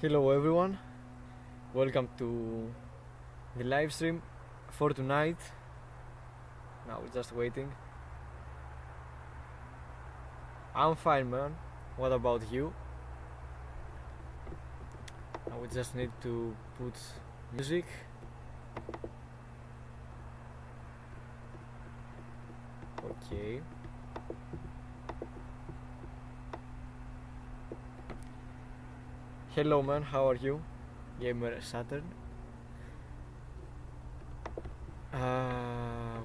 Hello everyone, welcome to the live stream for tonight. Now we're just waiting. I'm fine, man. What about you? Now we just need to put music. Okay. Hello man, how are you? Gamer Saturn.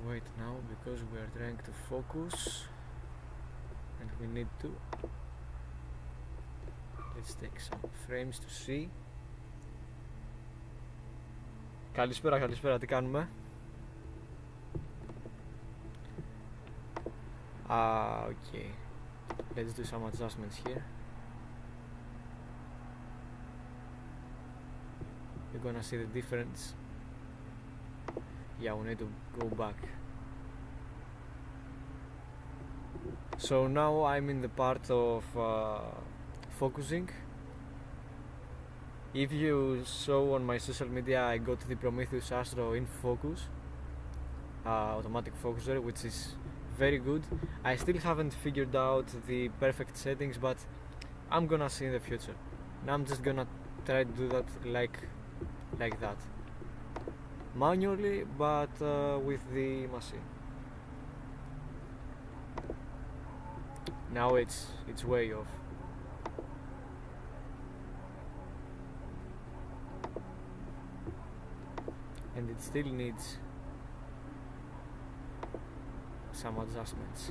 Wait now, because we are trying to focus and we need to. Let's take some frames to see. Καλησπέρα, τι κάνουμε? Okay. Let's do some adjustments here. You're gonna see the difference. Yeah, we need to go back. So now I'm in the part of focusing. If you saw on my social media, I got the Prometheus Astro in focus, automatic focuser, which is very good. I still haven't figured out the perfect settings, but I'm gonna see in the future. Now I'm just gonna try to do that like that, manually, but with the machine. Now it's way off. And it still needs some adjustments.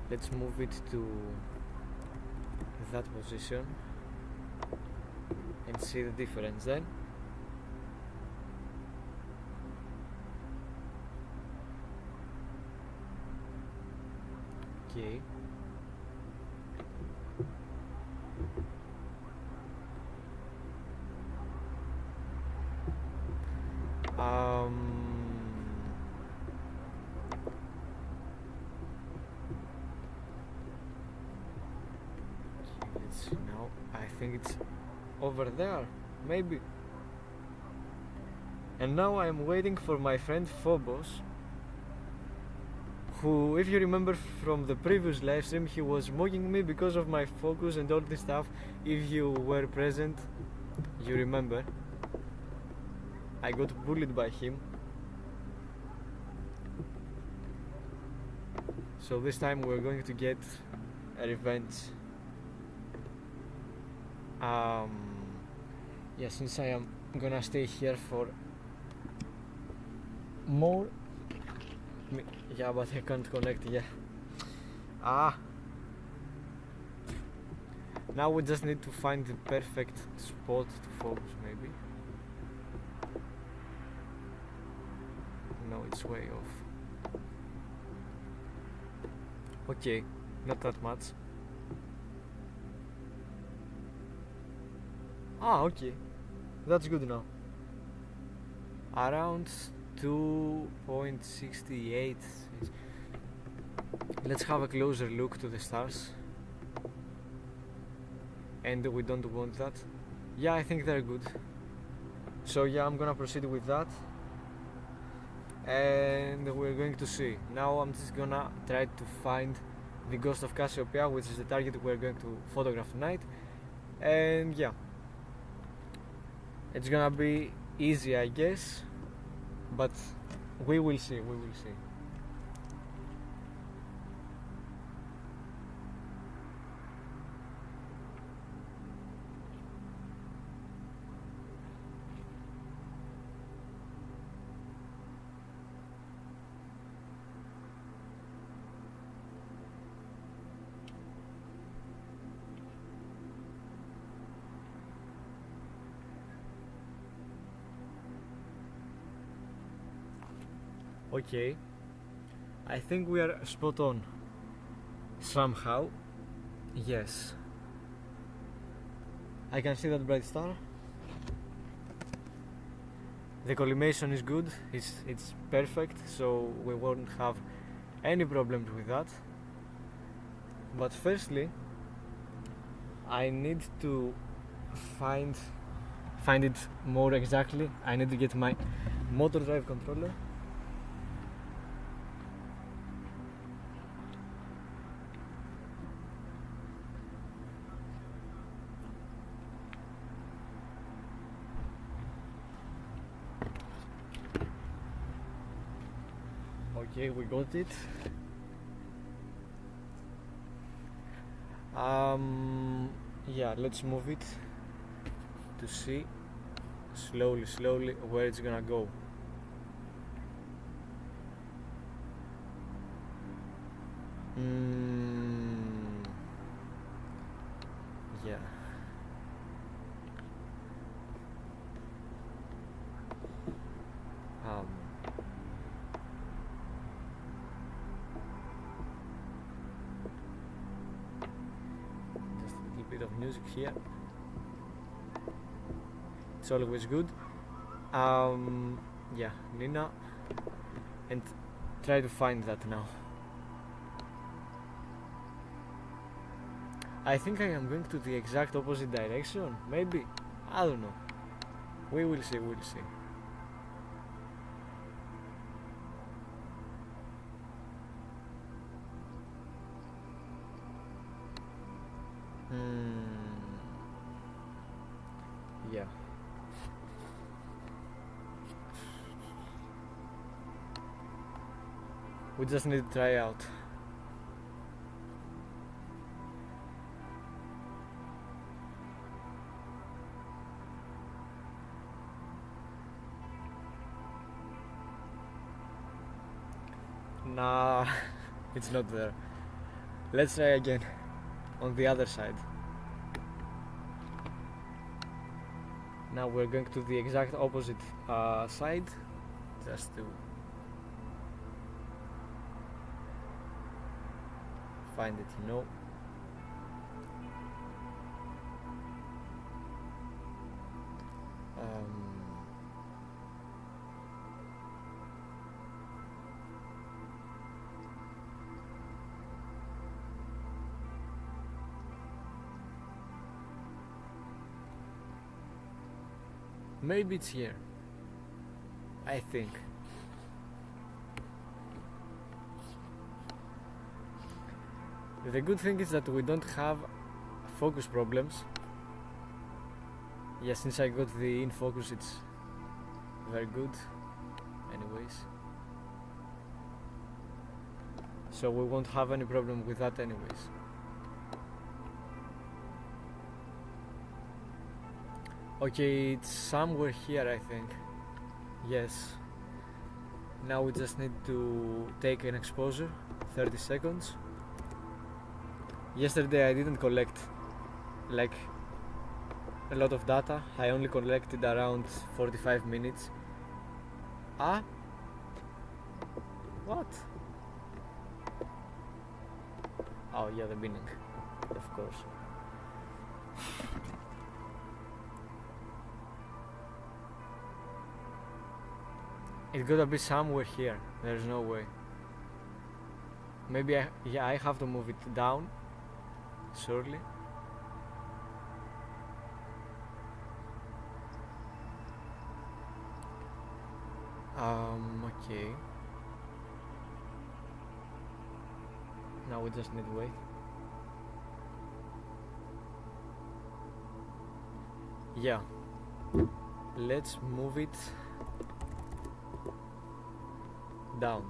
Let's move it to that position and see the difference then. Okay. Let's see now. I think it's over there, maybe. And now I'm waiting for my friend Phobos, who, if you remember from the previous live stream, he was mocking me because of my focus and all this stuff. If you were present, you remember. I got bullied by him. So this time we're going to get a revenge. Yeah, since I am gonna stay here for more. Yeah, but I can't connect, yeah. Now we just need to find the perfect spot to focus, maybe. No, it's way off. Okay, not that much. Okay. That's good now. Around 2.68. Let's have a closer look to the stars. And we don't want that. Yeah, I think they're good. So yeah, I'm gonna proceed with that. And we're going to see. Now I'm just gonna try to find the ghost of Cassiopeia, which is the target we're going to photograph tonight. And yeah, it's gonna be easy, I guess, but we will see. Okay, I think we are spot on somehow. Yes, I can see that bright star. The collimation is good, it's perfect, so we won't have any problems with that. But firstly, I need to find it more exactly. I need to get my motor drive controller. Okay, we got it. Yeah, let's move it to see slowly where it's gonna go. Yeah. Just a little bit of music here. It's always good. Yeah, Nina, and try to find that now. I think I am going to the exact opposite direction, maybe, I don't know. We will see, we'll see. Yeah. We just need to try out. Nah, it's not there. Let's try again on the other side. Now we're going to the exact opposite side, just to find it, you know. Maybe it's here, I think. The good thing is that we don't have focus problems. Yeah, since I got the in focus, it's very good anyways, so we won't have any problem with that anyways. Okay, it's somewhere here, I think. Yes. Now we just need to take an exposure, 30 seconds. Yesterday I didn't collect like a lot of data. I only collected around 45 minutes. What? Oh yeah, the binning, of course. It's gotta be somewhere here. There's no way. Maybe I have to move it down. Surely. Okay. Now we just need to wait. Yeah. Let's move it down.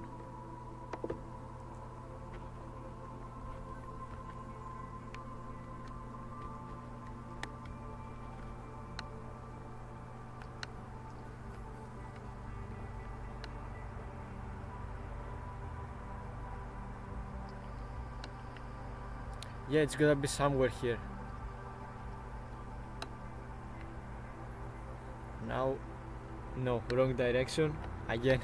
Yeah, it's gonna be somewhere here. Now, no, wrong direction again.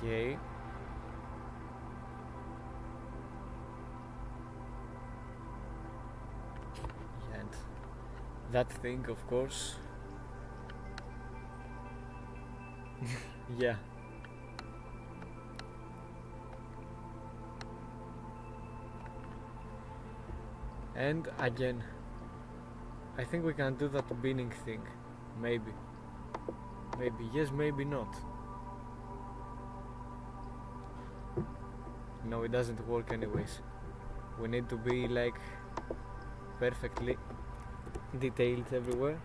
Okay. And that thing, of course. Yeah. And again, I think we can do that binning thing. Maybe yes, maybe not. No, it doesn't work anyways. We need to be like perfectly detailed everywhere.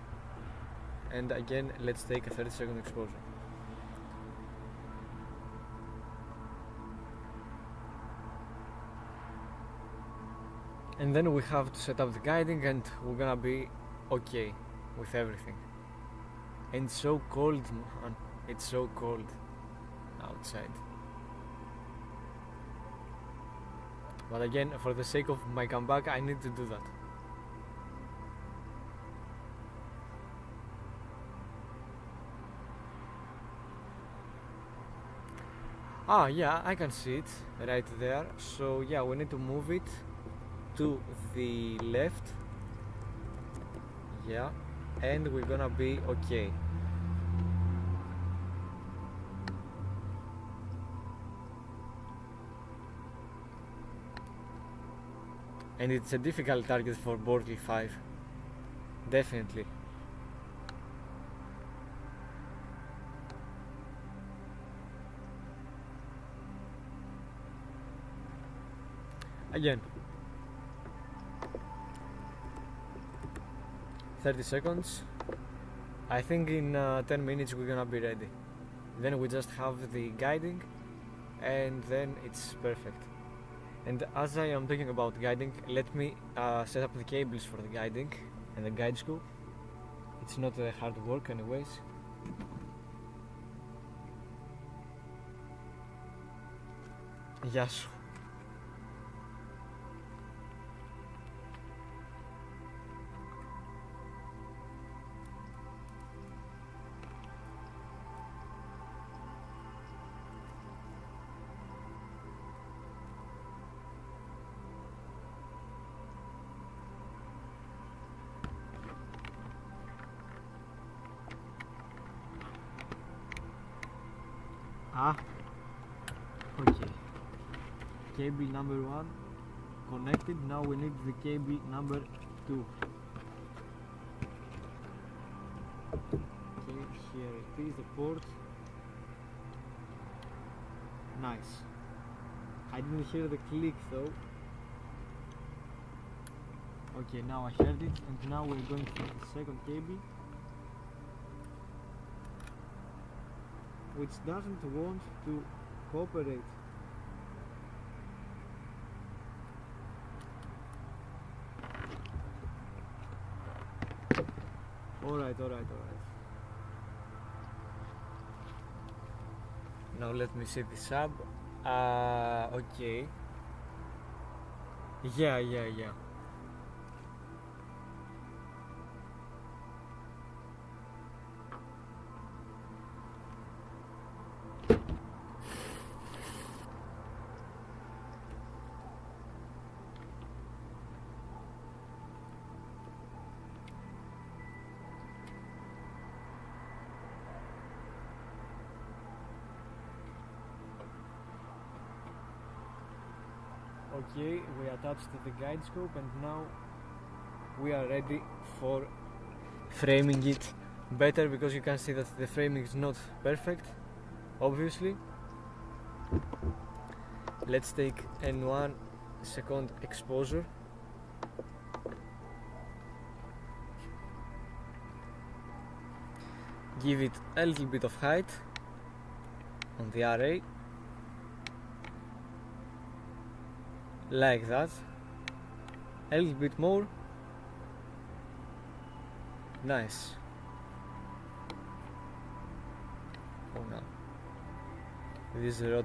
And again, let's take a 30-second exposure. And then we have to set up the guiding, and we're gonna be okay with everything. And it's so cold, man. It's so cold outside. But again, for the sake of my comeback, I need to do that. Ah, yeah, I can see it right there. So yeah, we need to move it to the left. Yeah, and we're gonna be okay. And it's a difficult target for Bortle 5. Definitely. Again, 30 seconds. I think in 10 minutes we're gonna be ready. Then we just have the guiding, and then it's perfect. And as I am talking about guiding, let me set up the cables for the guiding and the guide scope. It's not hard work anyways. Yes. Okay. Cable number 1 connected. Now we need the cable number 2. Okay, here it is, the port. Nice. I didn't hear the click though. Okay, now I heard it, and now we're going to the second cable, which doesn't want to cooperate. Alright. Now let me see the sub. Okay. Yeah. Okay, we attached the guide scope, and now we are ready for framing it better, because you can see that the framing is not perfect, obviously. Let's take a 1 second exposure. Give it a little bit of height on the array, like that. A little bit more. Nice. Oh no, this is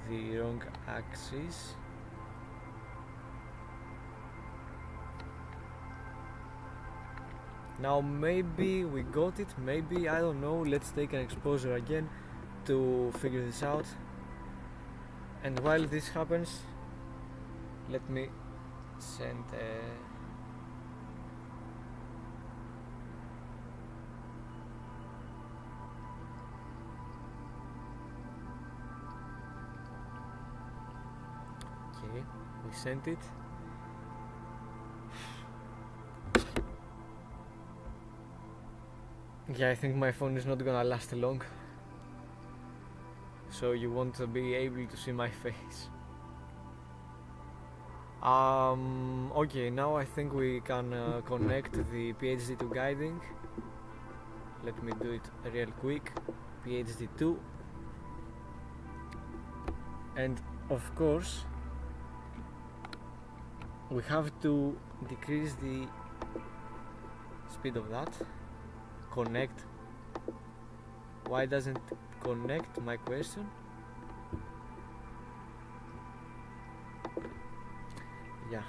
the wrong axis. Now maybe we got it, maybe, I don't know. Let's take an exposure again to figure this out. And while this happens, let me send sent it. Yeah, I think my phone is not gonna last long, so you won't be able to see my face. Okay, now I think we can connect the PhD2 guiding. Let me do it real quick. PhD2, and of course we have to decrease the speed of that. Connect. Why doesn't it connect? My question. Yeah,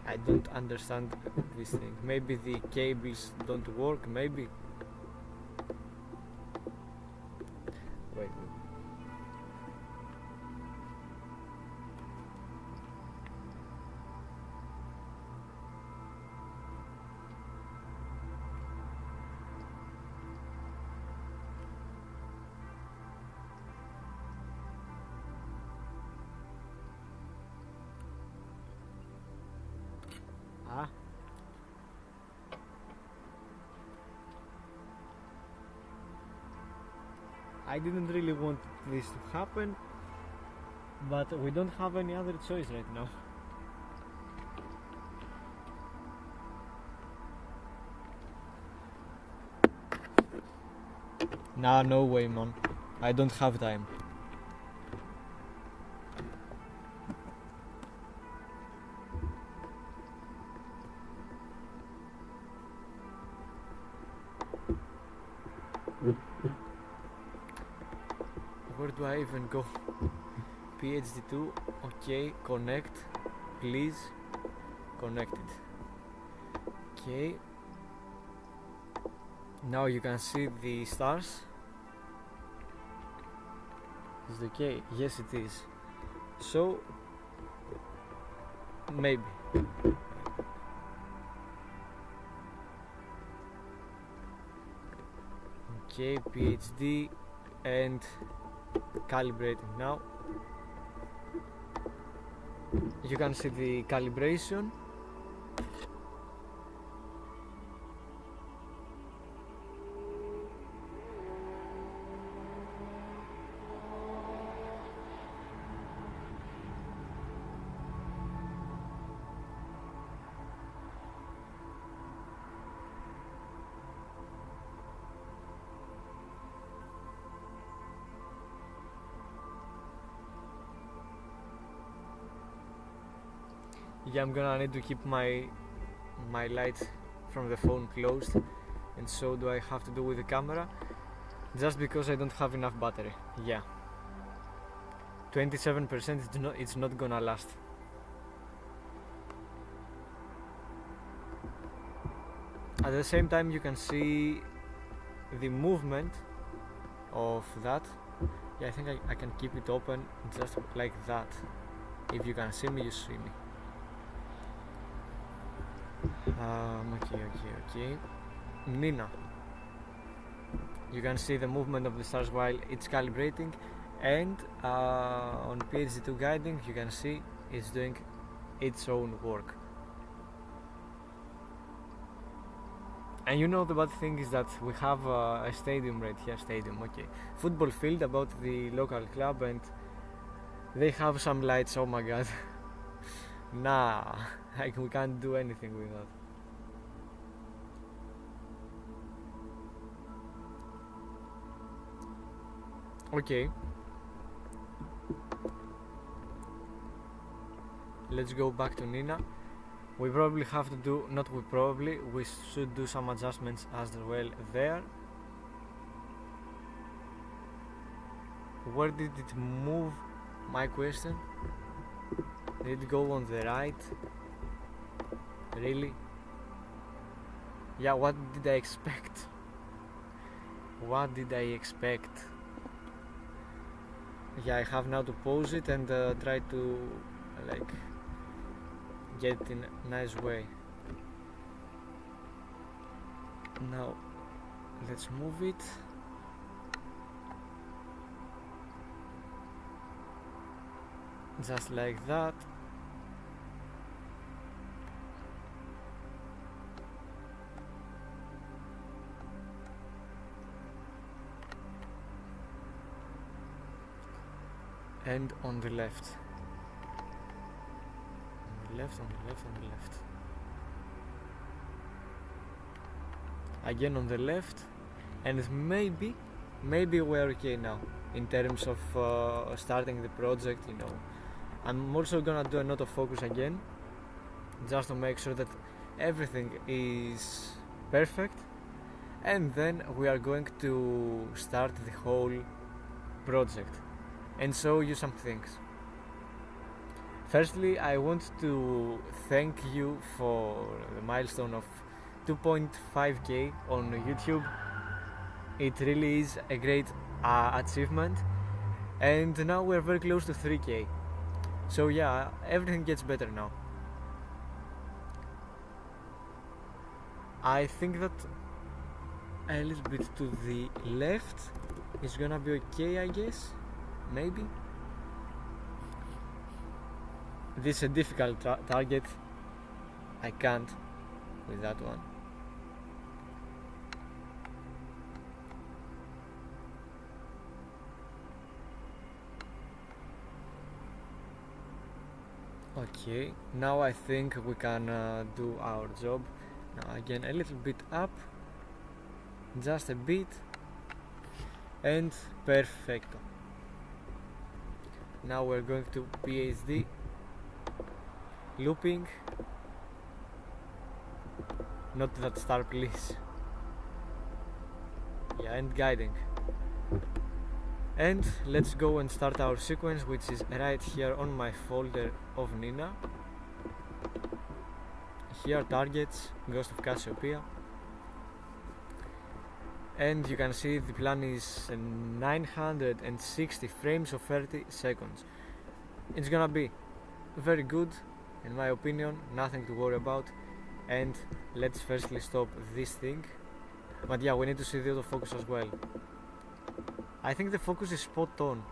I don't understand this thing. Maybe the cables don't work, maybe. Wait. I didn't really want this to happen, but we don't have any other choice right now. Nah, no way, man. I don't have time. Where do I even go? PhD2, okay, connect, please, connected. Okay, now you can see the stars. Is it okay? Yes, it is. So, maybe. Okay, PhD and calibrating now. You can see the calibration. Yeah, I'm gonna need to keep my light from the phone closed, and so do I have to do with the camera, just because I don't have enough battery. Yeah, 27%. It's not gonna last. At the same time, you can see the movement of that. Yeah, I think I can keep it open just like that. If you can see me, you see me. Okay. Nina. You can see the movement of the stars while it's calibrating, and on PhD2 guiding you can see it's doing its own work. And you know the bad thing is that we have a stadium right here, football field about the local club, and they have some lights. Oh my god. Nah, like we can't do anything with that. Okay, let's go back to Nina. We probably have to do, we should do some adjustments as well there. Where did it move? My question. Did it go on the right? Really? Yeah, what did I expect? What did I expect? Yeah, I have now to pause it and try to like get it in a nice way. Now let's move it. Just like that. and on the left. On the left, on the left, on the left. Again on the left, and maybe we're okay now in terms of starting the project, you know. I'm also gonna do an autofocus again, just to make sure that everything is perfect, and then we are going to start the whole project and show you some things. Firstly, I want to thank you for the milestone of 2.5k on YouTube. It really is a great achievement, and now we're very close to 3k. So yeah, everything gets better now. I think that a little bit to the left is gonna be okay, I guess. Maybe. This is a difficult target. I can't with that one. Okay, now I think we can do our job. Now again a little bit up, just a bit, and perfecto. Now we're going to PSD, looping, not that star please, yeah, and guiding. And let's go and start our sequence, which is right here on my folder of Nina. Here targets, Ghost of Cassiopeia, and you can see the plan is 960 frames of 30 seconds. It's gonna be very good in my opinion, nothing to worry about. And let's firstly stop this thing, but yeah, we need to see the autofocus as well. I think the focus is spot on,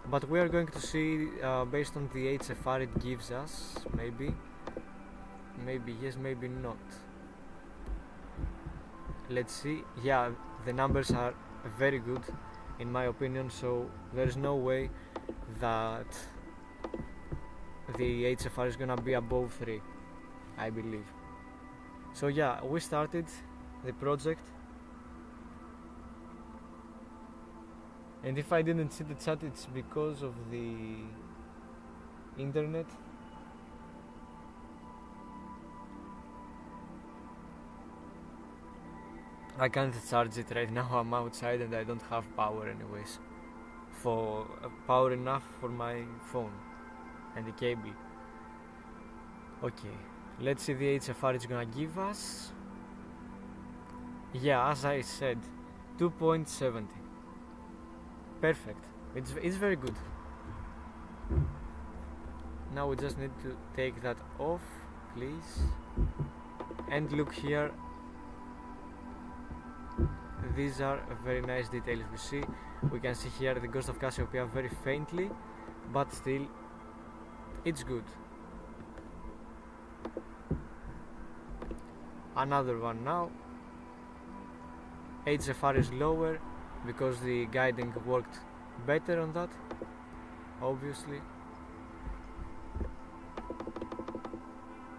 but we are going to see based on the HFR it gives us. Maybe yes, maybe not. Let's see. Yeah, the numbers are very good in my opinion, so there is no way that the HFR is gonna be above 3, I believe. So yeah, we started the project, and if I didn't see the chat, it's because of the internet. I can't charge it right now, I'm outside and I don't have power anyways, for power enough for my phone and the cable. Okay, let's see the HFR it's gonna give us. Yeah, as I said, 2.70. Perfect, it's very good. Now we just need to take that off, please, and look here. These are very nice details we see. We can see here the Ghost of Cassiopeia very faintly, but still it's good. Another one now. HFR is lower because the guiding worked better on that, obviously.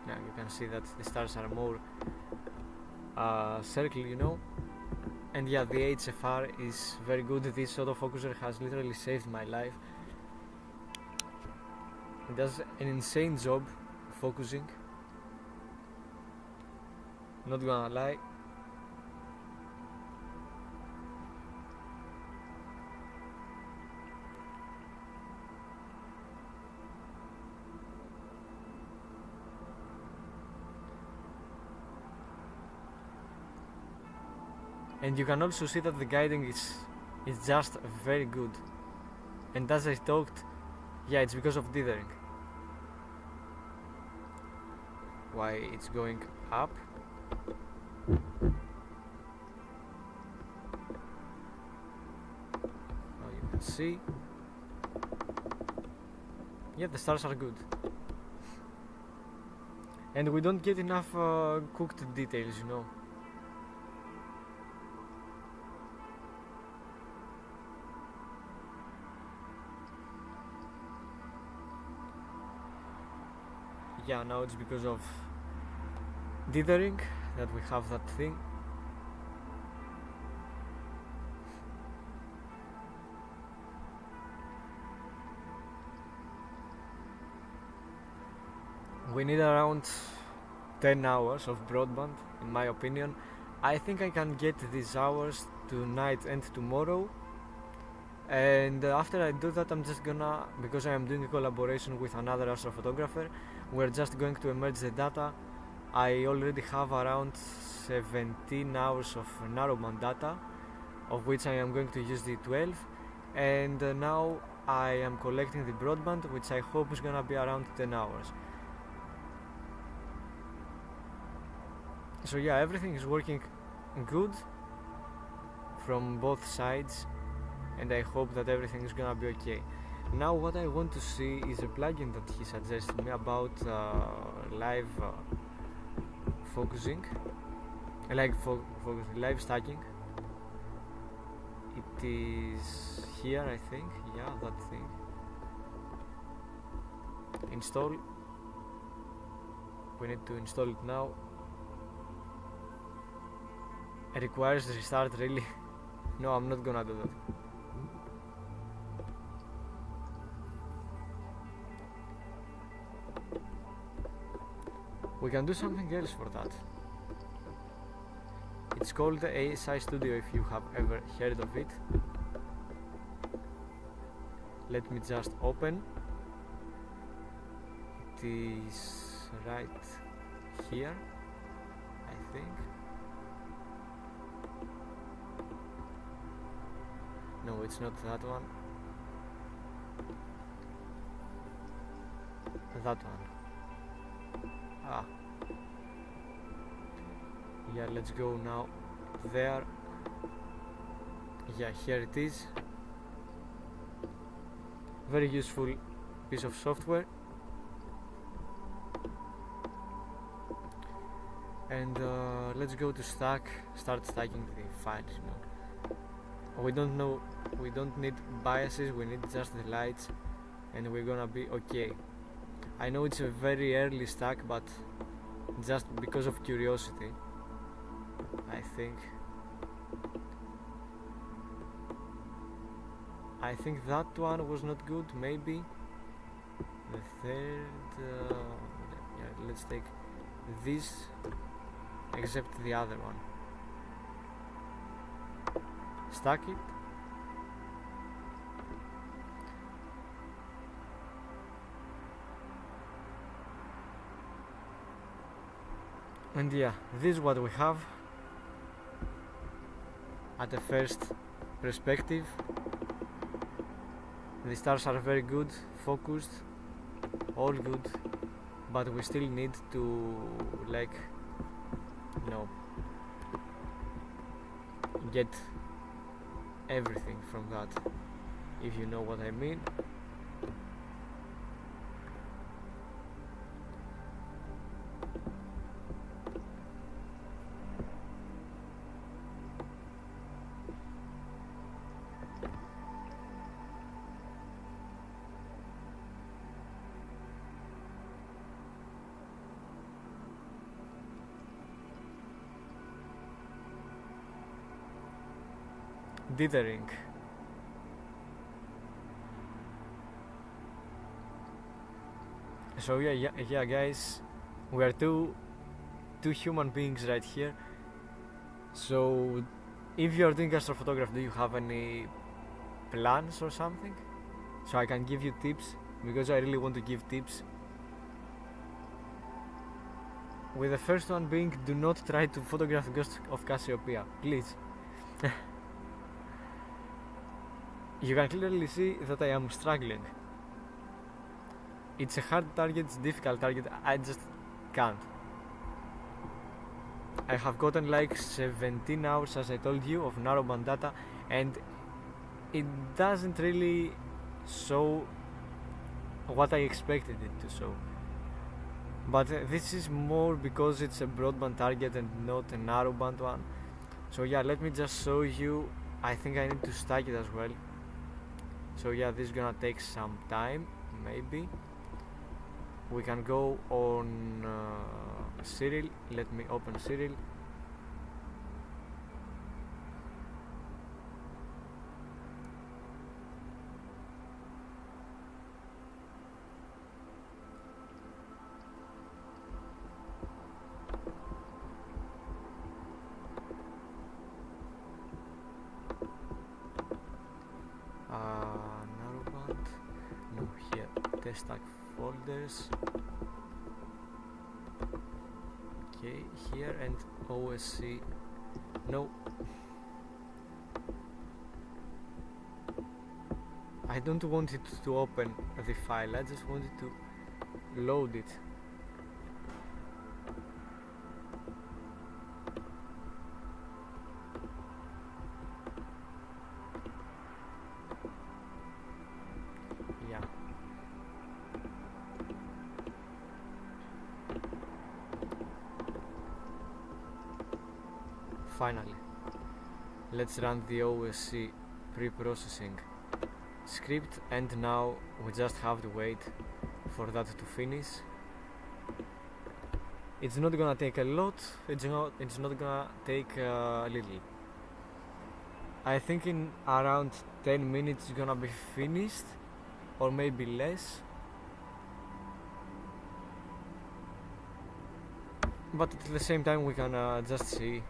Now you can see that the stars are more circle, you know. And yeah, the HFR is very good. This autofocuser has literally saved my life. It does an insane job focusing, not gonna lie. And you can also see that the guiding is just very good. And as I talked, yeah, it's because of dithering. Why it's going up. Now you can see. Yeah, the stars are good. And we don't get enough cooked details, you know. yeah, now it's because of dithering that we have that thing. We need around 10 hours of broadband, in my opinion. I think I can get these hours tonight and tomorrow, and after I do that, I'm just gonna, because I am doing a collaboration with another astrophotographer, we're just going to merge the data. I already have around 17 hours of narrowband data, of which I am going to use the 12, and now I am collecting the broadband, which I hope is gonna be around 10 hours. So yeah, everything is working good from both sides, and I hope that everything is gonna be okay. Now what I want to see is a plugin that he suggested me about live focusing, live stacking. It is here, I think. Yeah, that thing. Install. We need to install it now. It requires restart, really? No, I'm not gonna do that. We can do something else for that. It's called the ASI Studio, if you have ever heard of it. Let me just open. It is right here, I think. No, it's not that one. That one. Ah. Yeah, let's go now there. Yeah, here it is. Very useful piece of software. And let's go to start stacking the files, you know. We don't need biases, we need just the lights, and we're gonna be okay. I know it's a very early stack, but just because of curiosity, I think that one was not good. Maybe the third. Yeah, let's take this, except the other one. Stack it. And yeah, this is what we have at the first perspective. The stars are very good, focused, all good, but we still need to, like, you know, get everything from that, if you know what I mean. Dithering. So yeah guys, we are two human beings right here. So if you are doing astrophotography, do you have any plans or something, so I can give you tips, because I really want to give tips. With the first one being, do not try to photograph ghosts of Cassiopeia, please. You can clearly see that I am struggling. It's a hard target, it's a difficult target, I just can't. I have gotten like 17 hours, as I told you, of narrowband data, and it doesn't really show what I expected it to show. But this is more because it's a broadband target and not a narrowband one. So yeah, let me just show you. I think I need to stack it as well. So yeah, this is gonna take some time, maybe. we can go on Serial. Let me open Serial. Narrowband. No, here. Test tag folders. Okay, here and OSC. No. I don't want it to open the file, I just want it to load it. Yeah. Finally, let's run the OSC pre-processing script, and now we just have to wait for that to finish. It's not gonna take a lot, it's not gonna take a little. I think in around 10 minutes it's gonna be finished, or maybe less. But at the same time we can just see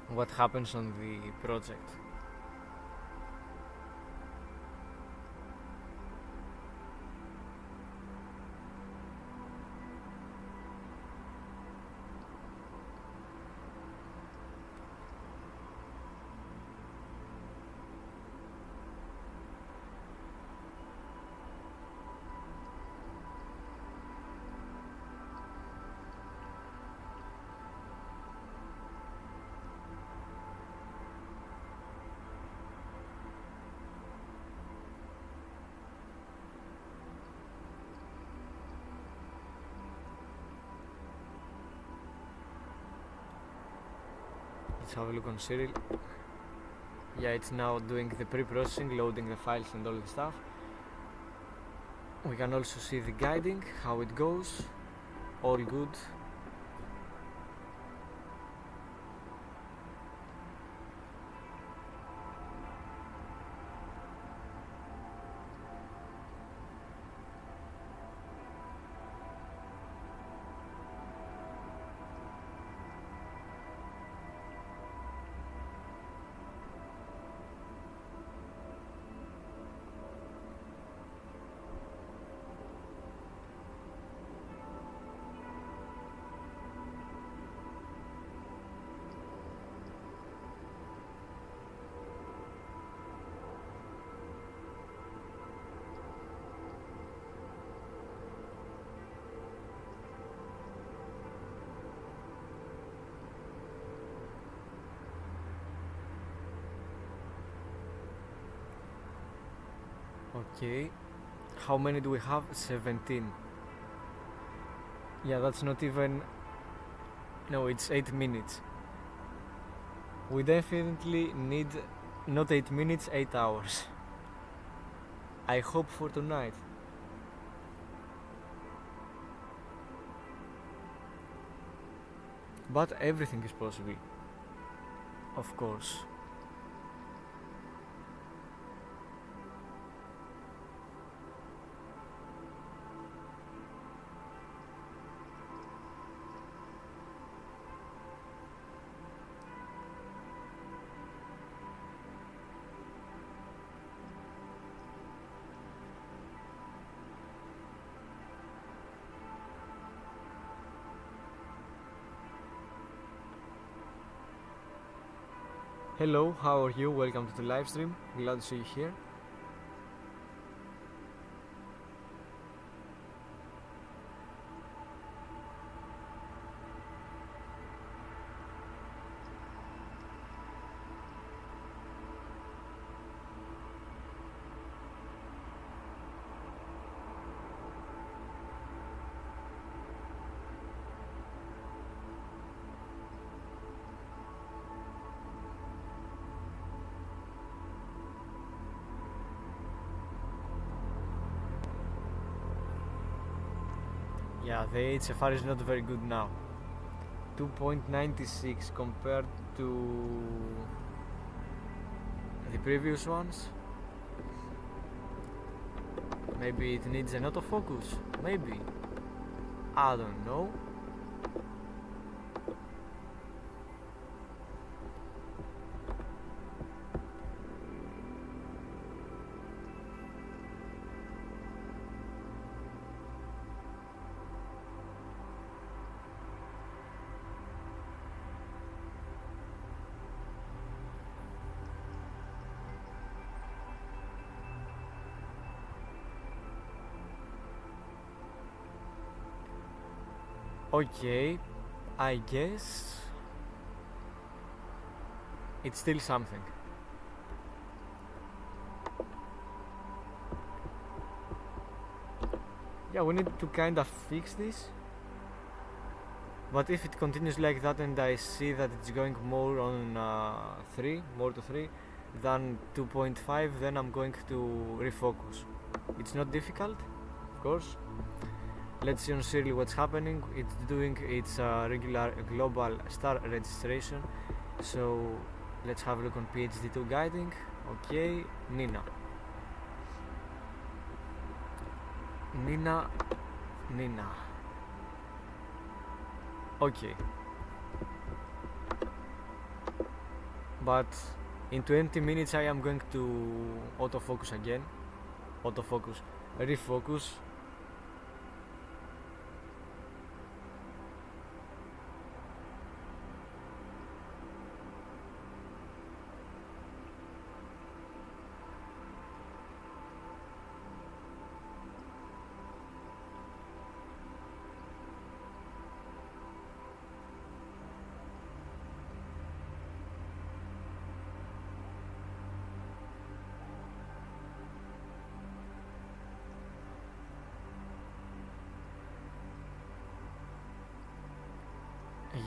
what happens on the project. Let's have a look on Serial. Yeah, it's now doing the pre-processing, loading the files and all the stuff. We can also see the guiding, how it goes. All good. Okay, how many do we have? 17. Yeah, that's not even... No, it's 8 minutes. We definitely need not 8 minutes, 8 hours. I hope for tonight. But everything is possible, of course. Hello, how are you? Welcome to the live stream. Glad to see you here. Yeah, the HFR is not very good now. 2.96 compared to the previous ones. Maybe it needs an autofocus. Maybe. I don't know. Okay, I guess it's still something. Yeah, we need to kind of fix this. But if it continues like that and I see that it's going more on 3, more to 3 than 2.5, then I'm going to refocus. It's not difficult, of course. Let's see on Siri what's happening. It's doing its regular global star registration. So let's have a look on PhD2 guiding. Okay, Nina. Okay. But in 20 minutes I am going to autofocus again. Refocus.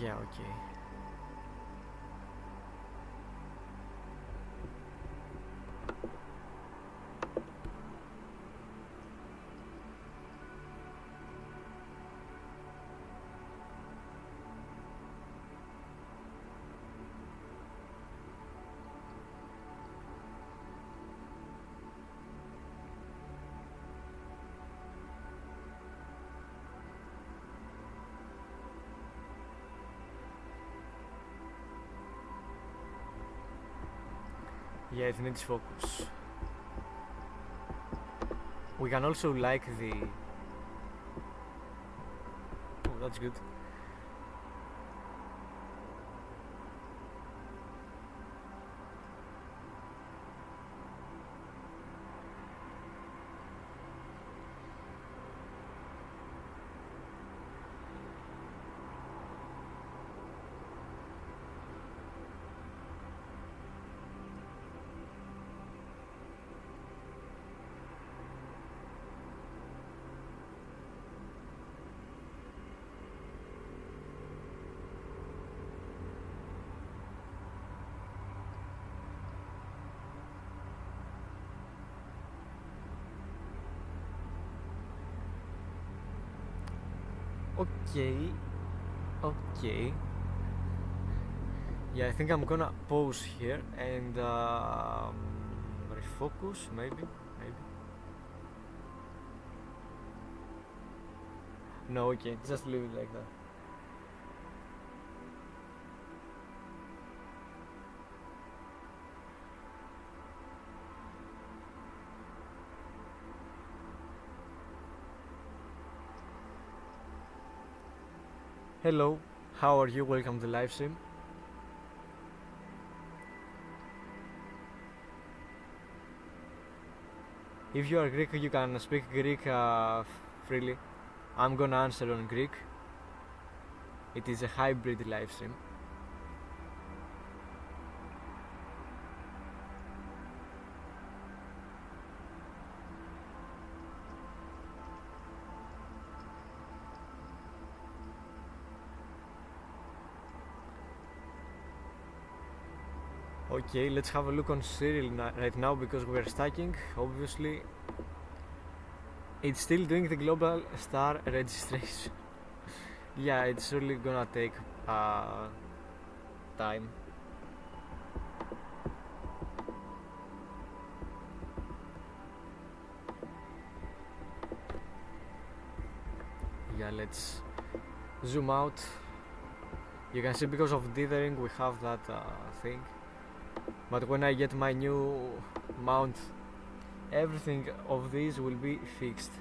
Yeah, okay. Yeah, it needs focus. We can also like the... Oh, that's good. Okay. Yeah, I think I'm gonna pause here and refocus, maybe. No, okay, just leave it like that. Hello, how are you? Welcome to LiveStream. If you are Greek, you can speak Greek freely. I'm gonna answer on Greek. It is a hybrid livestream. Okay, let's have a look on Cyril right now because we are stacking, obviously. It's still doing the global star registration. Yeah, it's surely gonna take time. Yeah, let's zoom out. You can see because of dithering we have that thing, but when I get my new mount, everything of these will be fixed.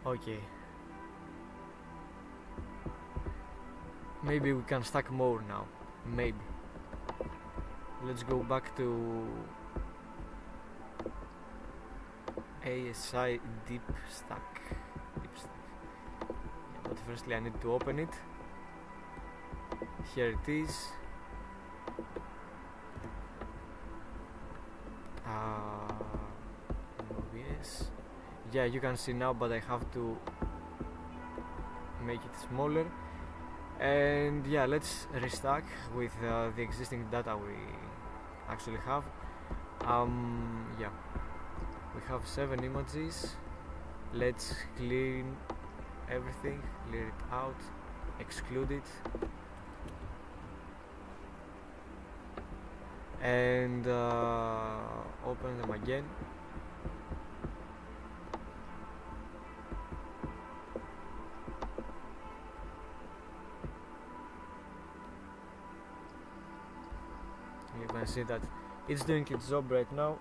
Okay. Maybe we can stack more now. Maybe. Let's go back to ASI deep stack. Yeah, but firstly I need to open it. Here it is. Yes. Yeah, you can see now, but I have to make it smaller. And yeah, let's restack with the existing data we actually have. Yeah, we have 7 images. Let's clean everything, clear it out, exclude it, and open them again. You can see that it's doing its job right now.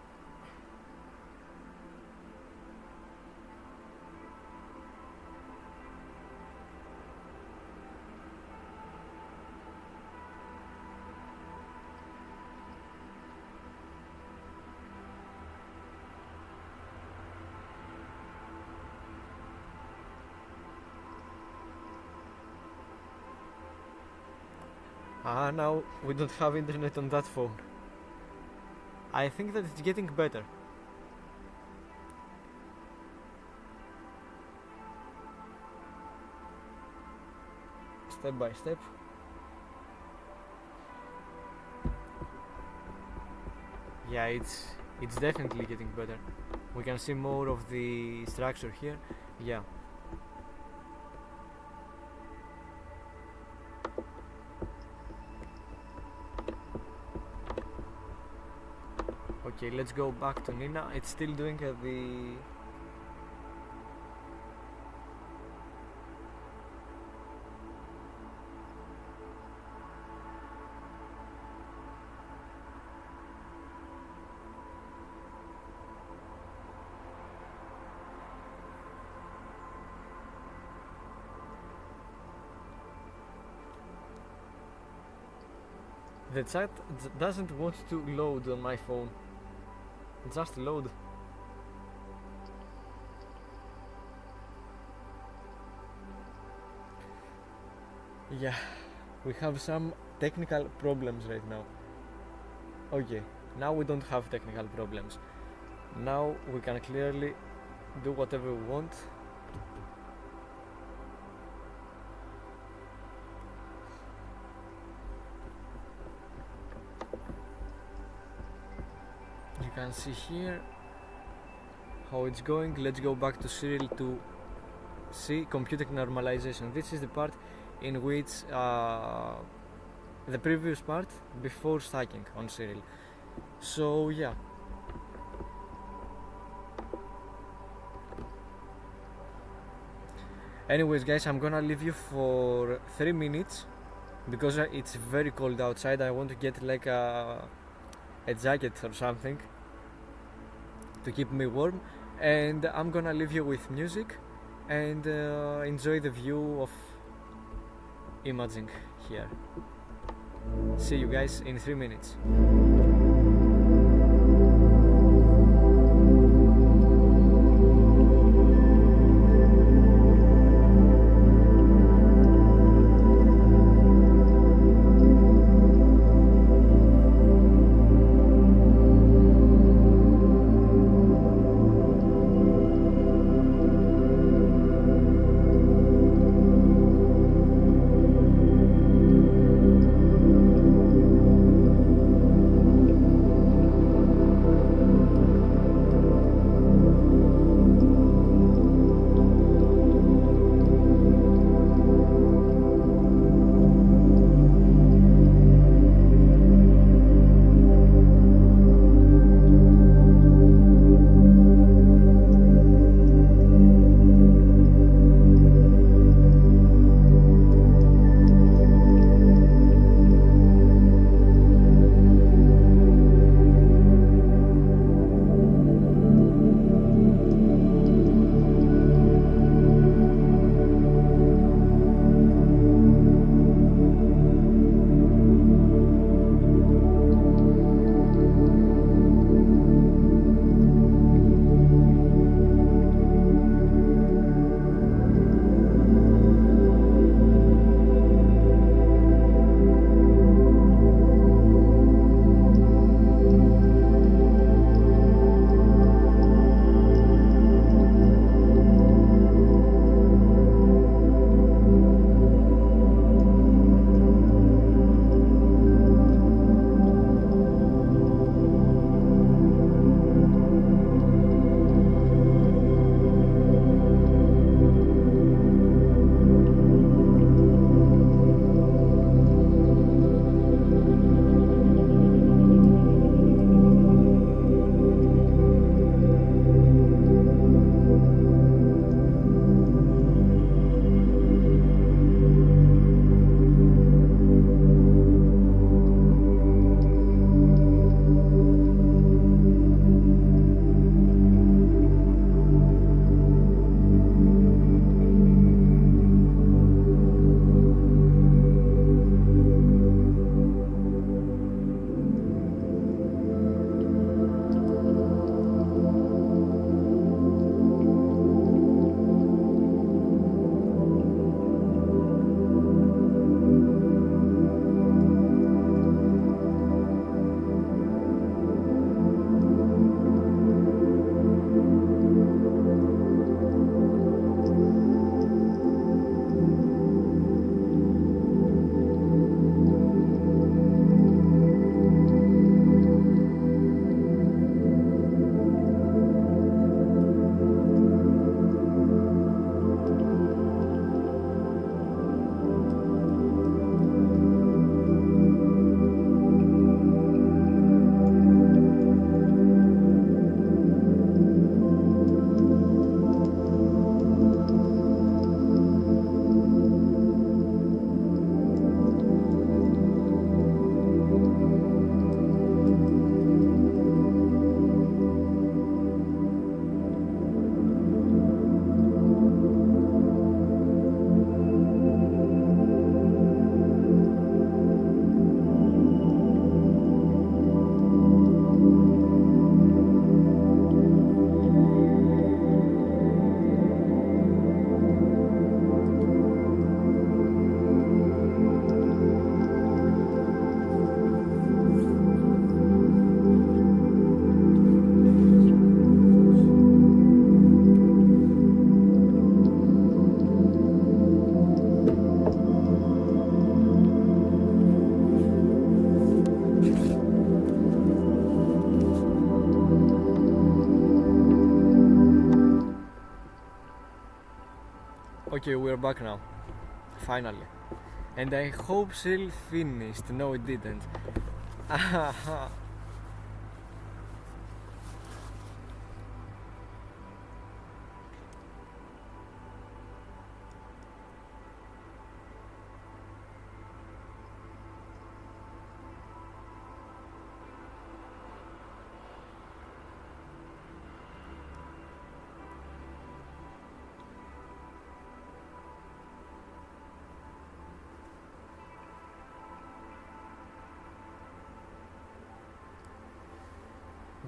Now we don't have internet on that phone. I think that it's getting better. Step by step. Yeah, it's definitely getting better. We can see more of the structure here. Yeah. Okay, let's go back to Nina. It's still doing the chat doesn't want to load on my phone. Just load. Yeah, we have some technical problems right now. Okay, now we don't have technical problems. Now we can clearly do whatever we want. You can see here how it's going. Let's go back to serial to see computing normalization. This is the part in which the previous part before stacking on serial. So yeah, anyways guys, I'm gonna leave you for 3 minutes because it's very cold outside. I want to get like a jacket or something to keep me warm, and I'm gonna leave you with music, and enjoy the view of imaging here. See you guys in 3 minutes. Okay, we're back now, finally. And I hope Shell finished. No, it didn't.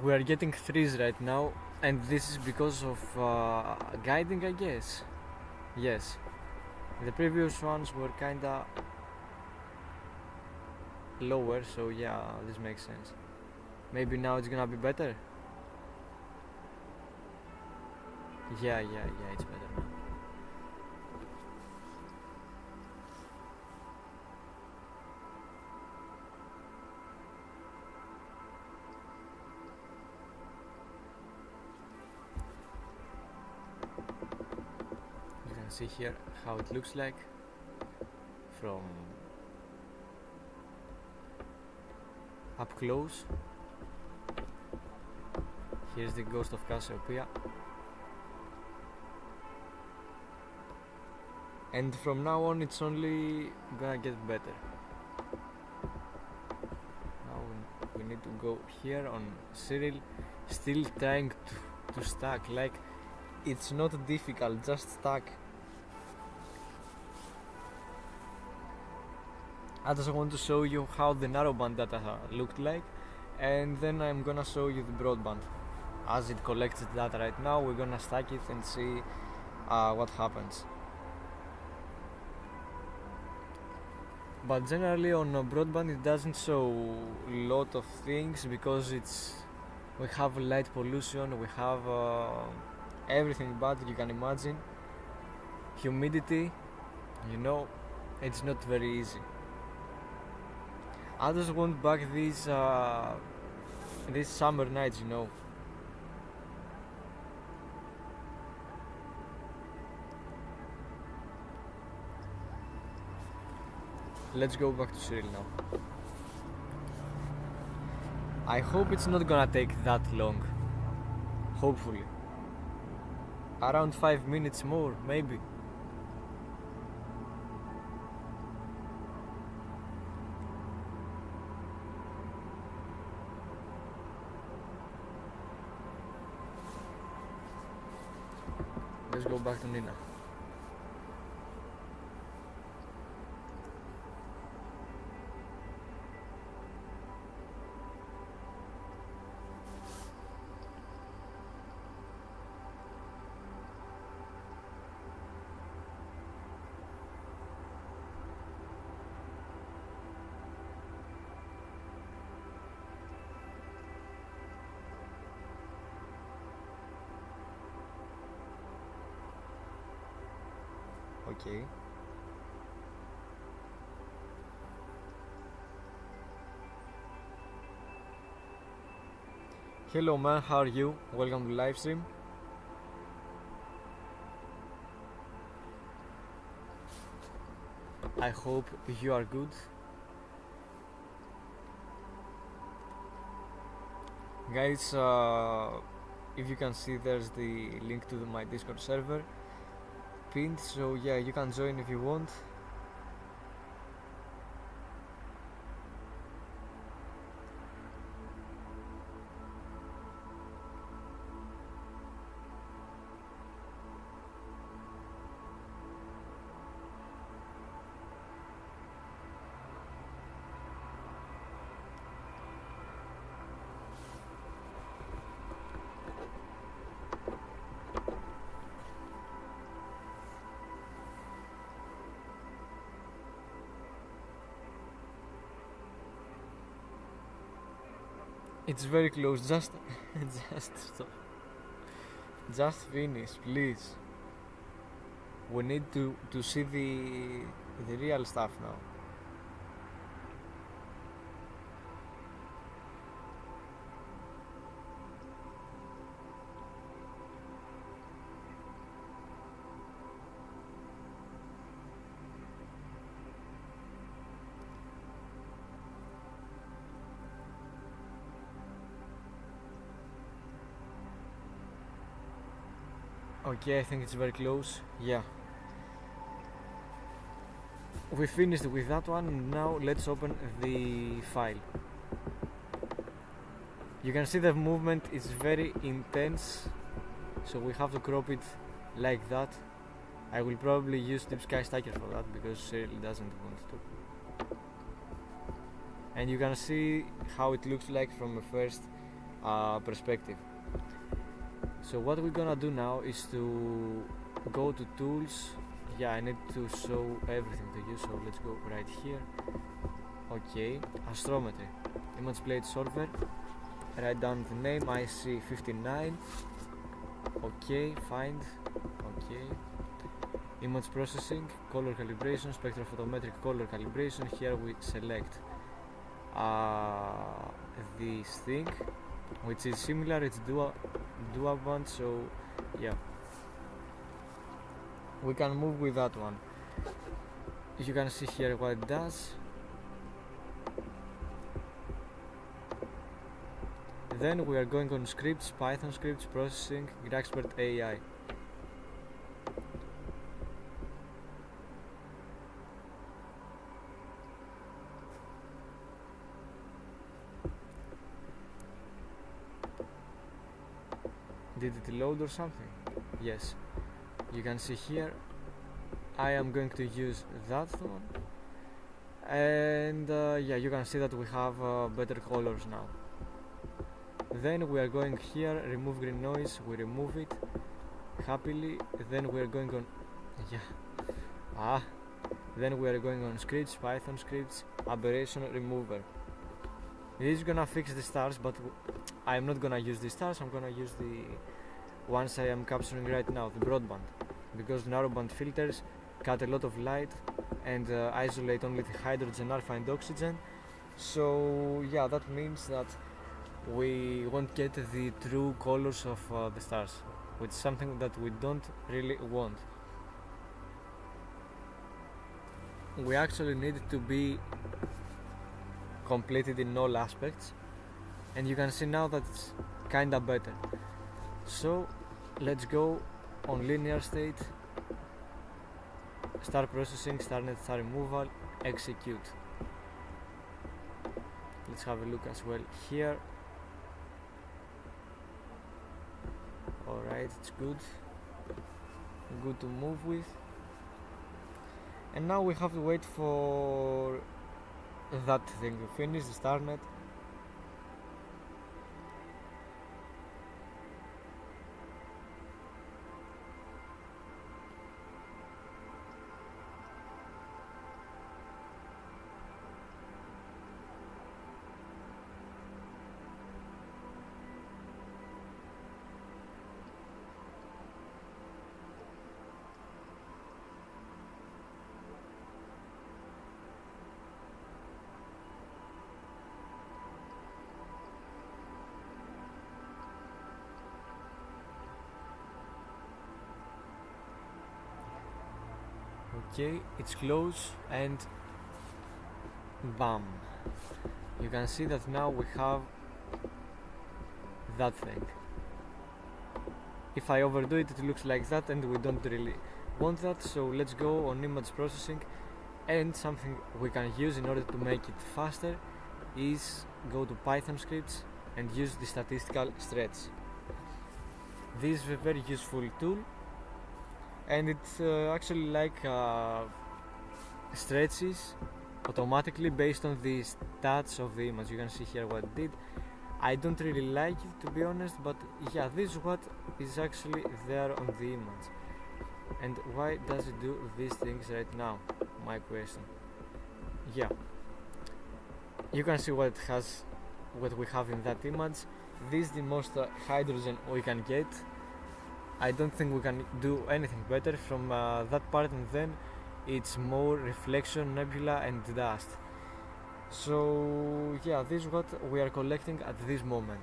we are getting 3s right now, and this is because of guiding, I guess. Yes, the previous ones were kinda lower, so yeah, this makes sense. Maybe now it's gonna be better. Yeah, it's better now. You can see here how it looks like from up close. Here's the ghost of Cassiopeia. And from now on it's only gonna get better. Now we need to go here on Cyril, still trying to stack. Like, it's not difficult, just stack. I just want to show you how the narrowband data looked like, and then I'm gonna show you the broadband. As it collects the data right now, we're gonna stack it and see what happens. But generally on broadband it doesn't show a lot of things because we have light pollution, we have everything bad you can imagine, humidity, you know, it's not very easy. I just want back these summer nights, you know. Let's go back to Cyril now. I hope it's not gonna take that long. Hopefully. Around 5 minutes more, maybe. Let's go back to Nina. Okay. Hello man, how are you? Welcome to livestream. I hope you are good. Guys, if you can see, there's the link to my Discord server pinned, so yeah, you can join if you want. It's very close, just stop. Just finish, please. We need to see the real stuff now. Okay, I think it's very close. Yeah. We finished with that one. Now let's open the file. You can see the movement is very intense, so we have to crop it like that. I will probably use Deep Sky Stacker for that because Cyril doesn't want to. And you can see how it looks like from a first perspective. So what we're gonna do now is to go to tools. Yeah, I need to show everything to you, so let's go right here. Okay, astrometry, image plate solver, write down the name IC59. Okay, find. Okay, image processing, color calibration, spectrophotometric color calibration. Here we select this thing, which is similar, it's dual band, so yeah, we can move with that one. You can see here what it does. Then we are going on scripts, Python scripts, processing, Grexpert AI. Did it load or something? Yes. You can see here I am going to use that one, and yeah, you can see that we have better colors now. Then we are going here, remove green noise, we remove it happily. Then we are going on then we are going on scripts, Python scripts, aberration remover. This is gonna fix the stars, but I'm not gonna use the stars, I'm gonna use the ones I am capturing right now, the broadband, because narrowband filters cut a lot of light and isolate only the hydrogen, alpha and oxygen. So yeah, that means that we won't get the true colors of the stars, which is something that we don't really want. We actually need to be completed in all aspects, and you can see now that it's kinda better. So let's go on linear state, star processing, starnet, star removal, execute. Let's have a look as well here. Alright, it's good to move with. And now we have to wait for that thing to finish, the starnet. Okay, it's close, and bam, you can see that now we have that thing. If I overdo it, it looks like that, and we don't really want that. So let's go on image processing, and something we can use in order to make it faster is go to Python scripts and use the statistical stretch. This is a very useful tool, and it's actually like stretches automatically based on the stats of the image. You can see here what it did. I don't really like it, to be honest, but yeah, this is what is actually there on the image. And why does it do these things right now? My question. Yeah, you can see what it has, what we have in that image. This is the most hydrogen we can get. I don't think we can do anything better from that part, and then it's more reflection, nebula and dust. So yeah, this is what we are collecting at this moment.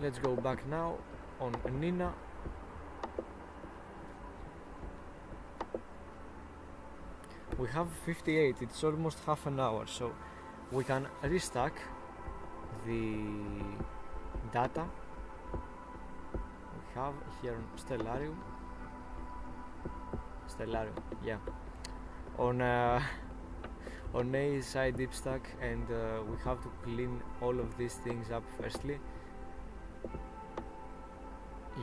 Let's go back now on Nina. We have 58, it's almost half an hour, so we can restack the data we have here on Stellarium, yeah, on ASI deepstack, and we have to clean all of these things up firstly.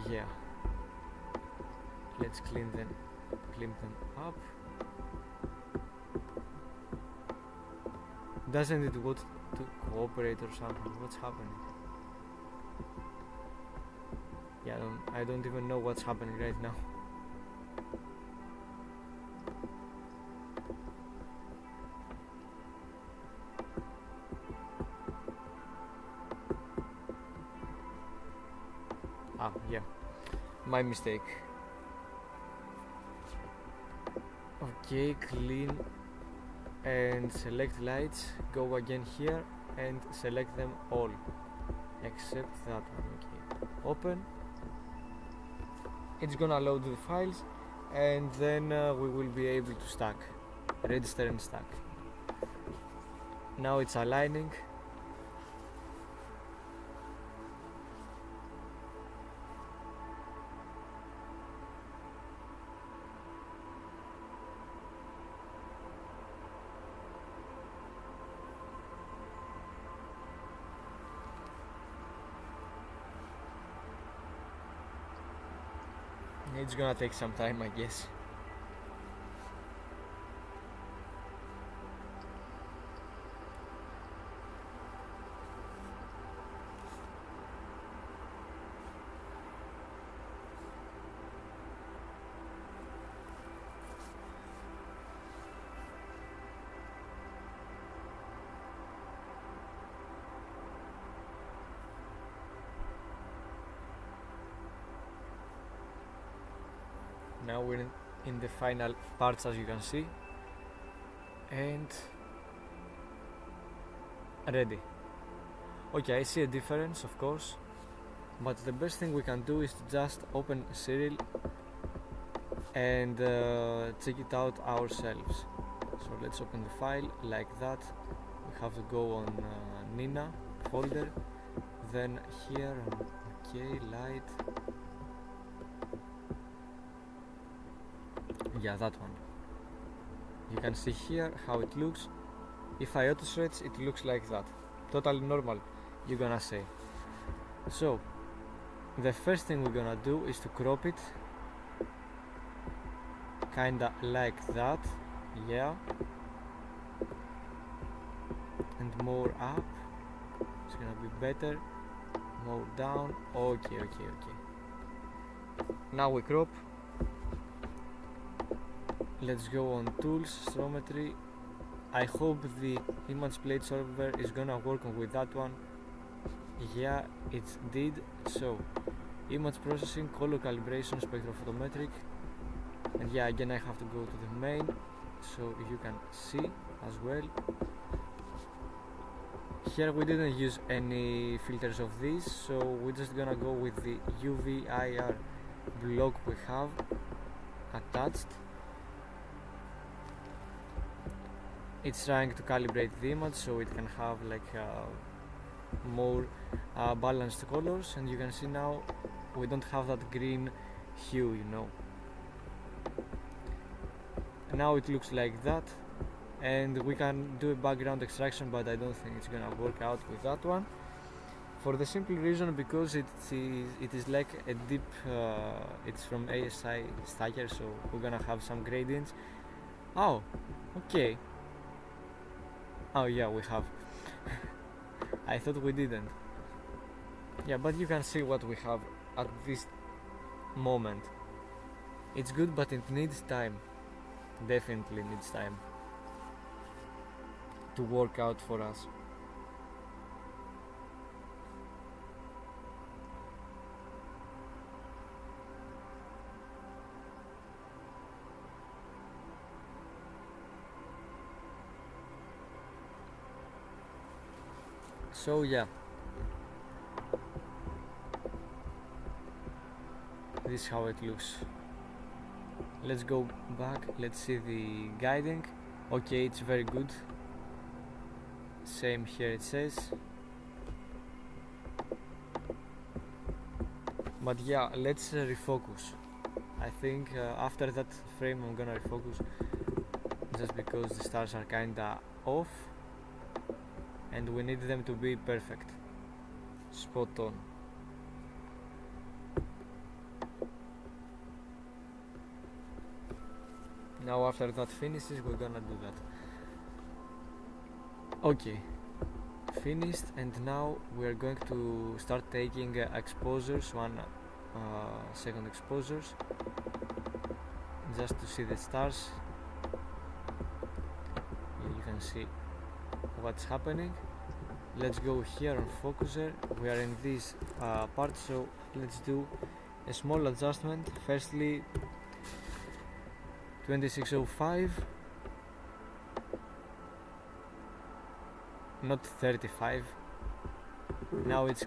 Yeah, let's clean them up. Doesn't it want to to cooperate or something. What's happening? Yeah, I don't even know what's happening right now. Ah, yeah, my mistake. Okay, clean and select lights, go again here and select them all except that one. Okay, open. It's gonna load the files and then we will be able to stack, register and stack. Now it's aligning. It's gonna take some time, I guess. Now we're in the final parts, as you can see, and ready. Okay, I see a difference, of course, but the best thing we can do is to just open Serial and check it out ourselves. So let's open the file like that. We have to go on Nina folder, then here on OK, light. Yeah, that one. You can see here how it looks. If I auto stretch, it looks like that. Totally normal, you're gonna say. So the first thing we're gonna do is to crop it kinda like that. Yeah, and more up, it's gonna be better. More down. Okay. Now we crop. Let's go on tools, astrometry. I hope the image plate solver is gonna work with that one. Yeah, it did. So image processing, color calibration, spectrophotometric, and yeah, again I have to go to the main so you can see as well. Here we didn't use any filters of these, so we're just gonna go with the UV IR block we have attached. It's trying to calibrate the image so it can have like more balanced colors, and you can see now we don't have that green hue, you know. Now it looks like that, and we can do a background extraction, but I don't think it's gonna work out with that one, for the simple reason because it is like a deep it's from ASI stacker, so we're gonna have some gradients. Oh, okay. Oh yeah, we have. I thought we didn't. Yeah, but you can see what we have at this moment. It's good, but it needs time. Definitely needs time to work out for us. So yeah, this is how it looks. Let's go back, let's see the guiding. Okay, it's very good. Same here it says. But yeah, let's refocus. I think after that frame I'm gonna refocus, just because the stars are kinda off and we need them to be perfect, spot on. Now after that finishes, we're gonna do that. Okay, finished, and now we are going to start taking exposures, 1 second exposures, just to see the stars. You can see what's happening. Let's go here on focuser. We are in this part, so let's do a small adjustment. Firstly, 2605, not 35. Now it's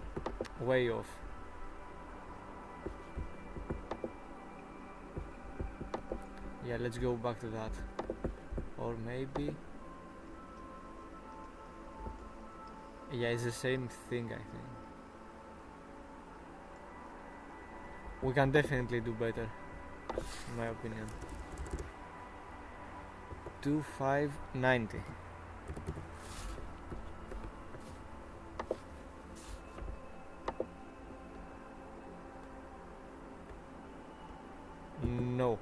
way off. Yeah, let's go back to that. Or maybe, yeah, it's the same thing, I think. We can definitely do better, in my opinion. 2590. No.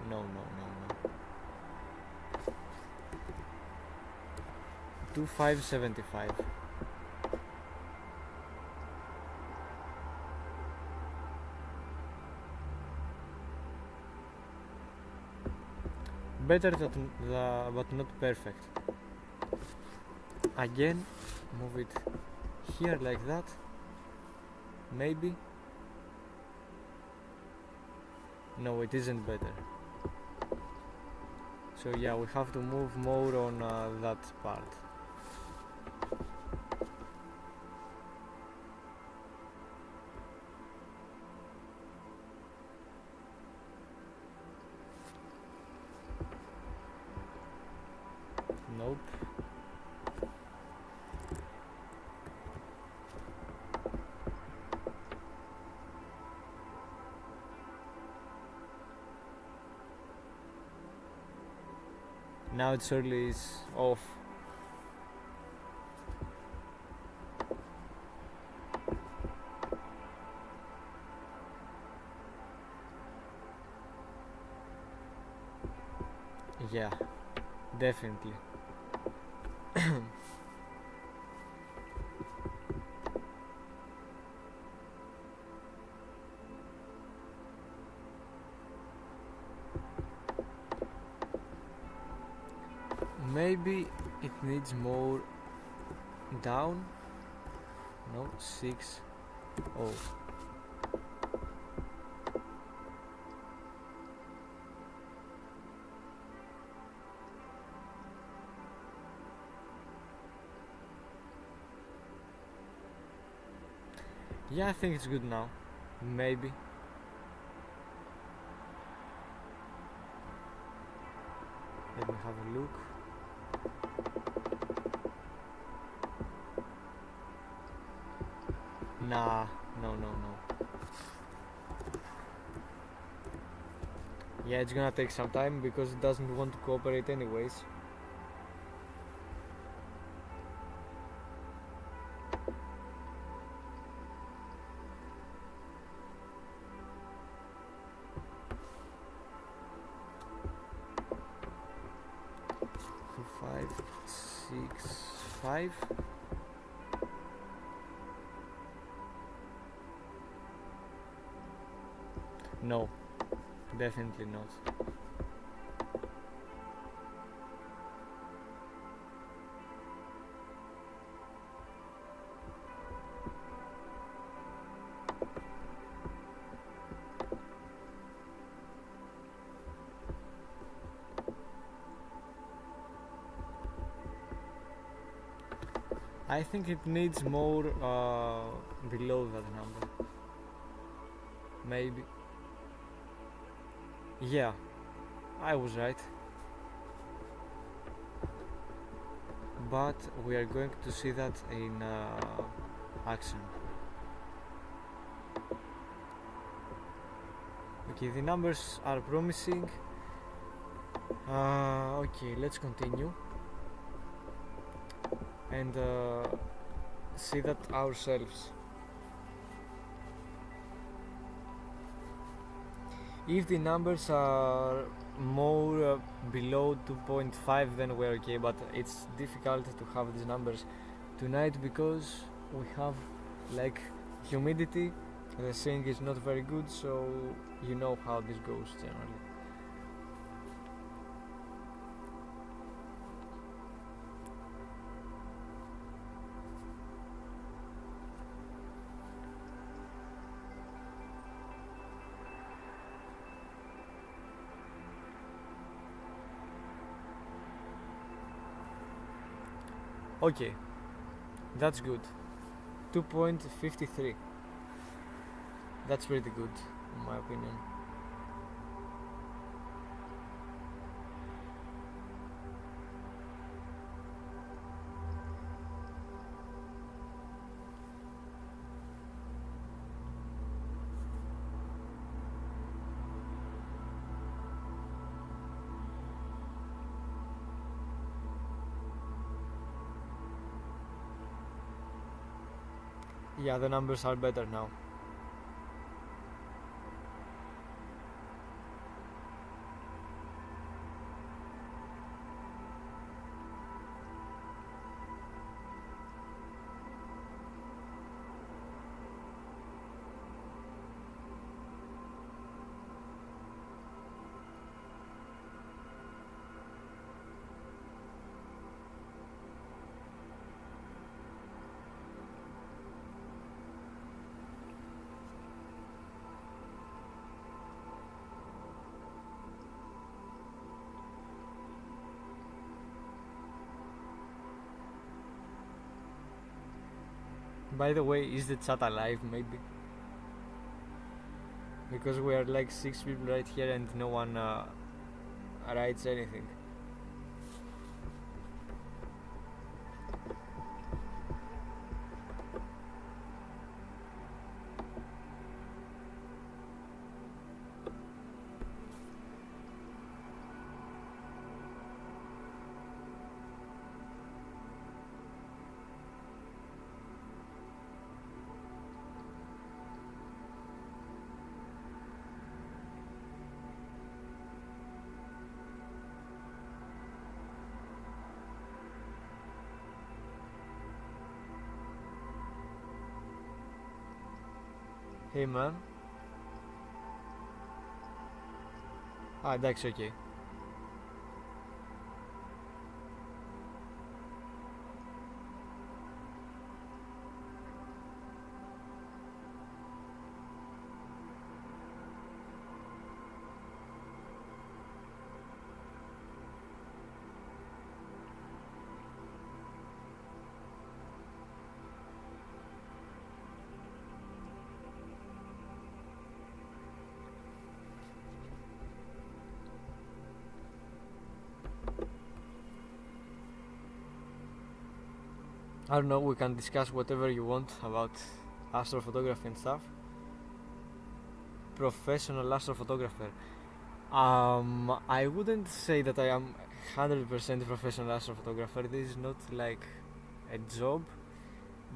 No. 2575. Better but not perfect. Again, move it here like that. Maybe. No, it isn't better. So yeah, we have to move more on that part. Nope. Now it surely is off. Yeah, definitely. Maybe it needs more down. No, 6. Oh. Yeah, I think it's good now. Maybe. Let me have a look. Nah, no. Yeah, it's gonna take some time because it doesn't want to cooperate anyways. Two, 5, 6, 5. No, definitely not. I think it needs more below that number. Maybe. Yeah, I was right. But we are going to see that in action. Okay, the numbers are promising. Okay, let's continue and see that ourselves. If the numbers are more below 2.5 then we're okay, but it's difficult to have these numbers tonight because we have like humidity. The sync is not very good, so you know how this goes generally. Okay, that's good. 2.53. That's pretty good, in my opinion. Yeah, the numbers are better now. By the way, is the chat alive maybe? Because we are like 6 people right here and no one writes anything. Hey man. Εντάξει, okay. I don't know, we can discuss whatever you want about astrophotography and stuff. Professional astrophotographer. I wouldn't say that I am 100% professional astrophotographer. This is not like a job,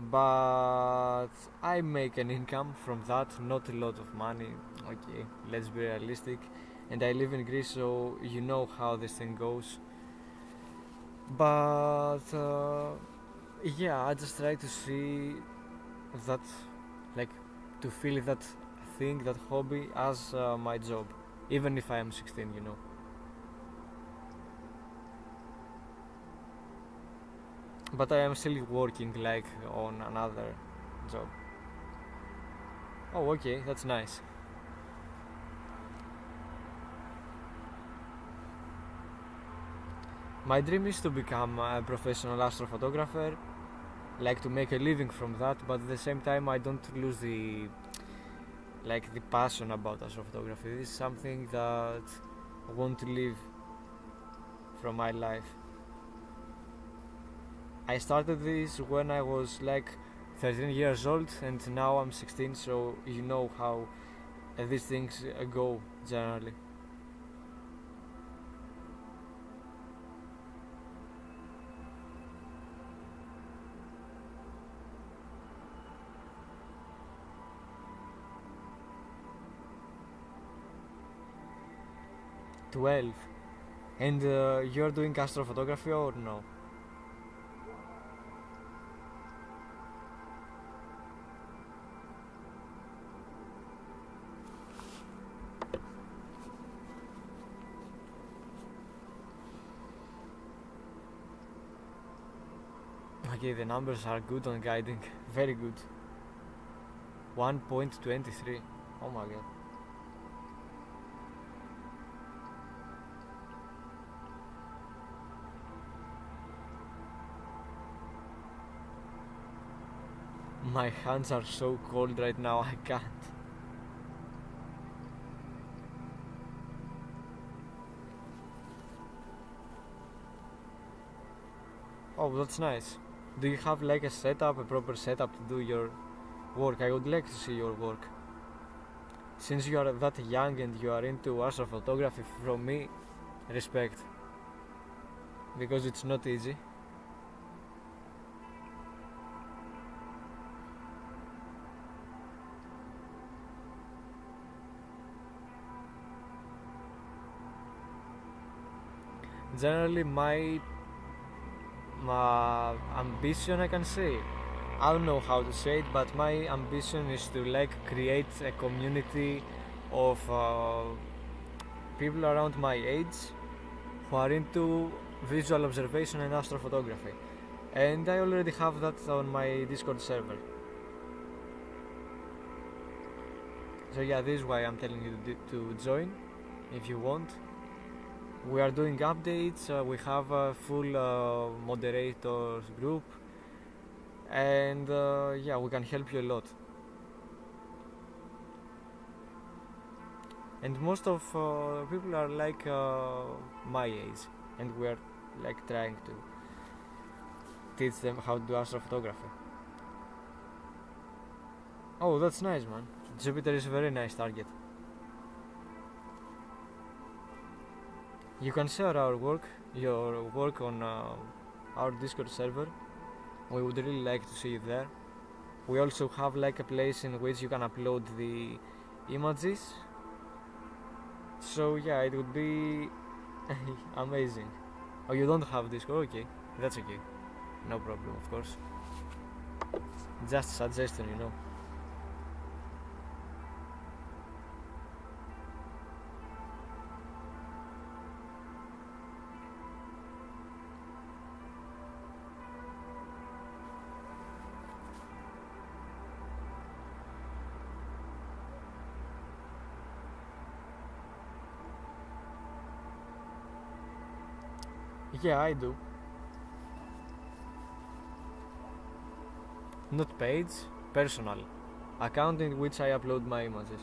but I make an income from that, not a lot of money. Okay, let's be realistic. And I live in Greece, so you know how this thing goes. But yeah, I just try to see that, like, to feel that thing, that hobby as my job, even if I am 16, you know. But I am still working like on another job. Oh, okay, that's nice. My dream is to become a professional astrophotographer, like to make a living from that, but at the same time I don't lose the passion about astrophotography. This is something that I want to live from my life. I started this when I was like 13 years old and now I'm 16, so you know how these things go generally. 12. And you're doing astrophotography or no? Okay, the numbers are good on guiding, very good. 1.23. Oh my god. My hands are so cold right now, I can't. Oh, that's nice. Do you have like a setup, a proper setup to do your work? I would like to see your work. Since you are that young and you are into astrophotography, from me, respect. Because it's not easy. Generally, my ambition, I can say, I don't know how to say it, but my ambition is to like create a community of people around my age who are into visual observation and astrophotography, and I already have that on my Discord server. So yeah, this is why I'm telling you to join if you want. We are doing updates, we have a full moderators group, and yeah, we can help you a lot. And most of people are like my age, and we are like trying to teach them how to do astrophotography. Oh, that's nice, man. Jupiter is a very nice target. You can share our work, your work on our Discord server. We would really like to see you there. We also have like a place in which you can upload the images. So yeah, it would be amazing. Oh, you don't have Discord? Okay, that's okay. No problem, of course. Just a suggestion, you know. Yeah, I do. Not page, personal account in which I upload my images.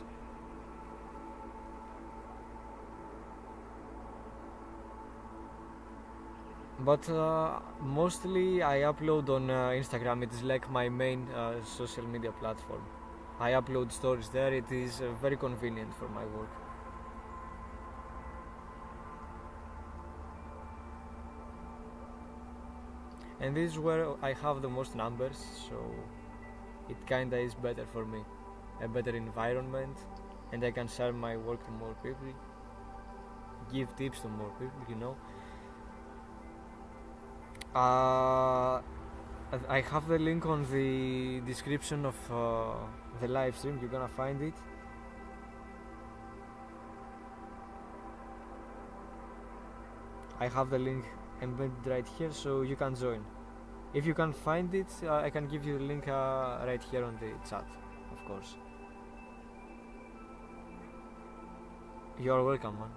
But mostly I upload on Instagram. It is like my main social media platform. I upload stories there. It is very convenient for my work. And this is where I have the most numbers, so it kinda is better for me. A better environment, and I can share my work to more people, give tips to more people, you know. I have the link on the description of the live stream. You're gonna find it. I have the link embedded right here, so you can join. If you can't find it, I can give you the link right here on the chat, of course. You're welcome, man.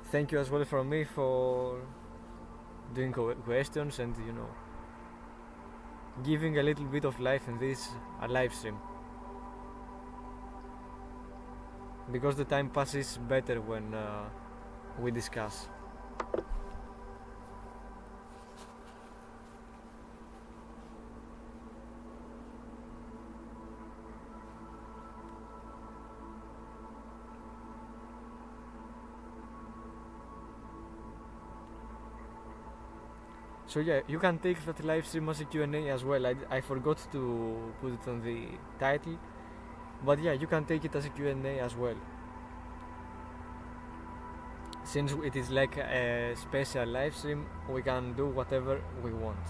Thank you as well from me for doing questions and, you know, giving a little bit of life in this live stream. Because the time passes better when we discuss. So yeah, you can take that live stream as a Q&A as well. I forgot to put it on the title, but yeah, you can take it as a Q&A as well. since it is like a special live stream, we can do whatever we want.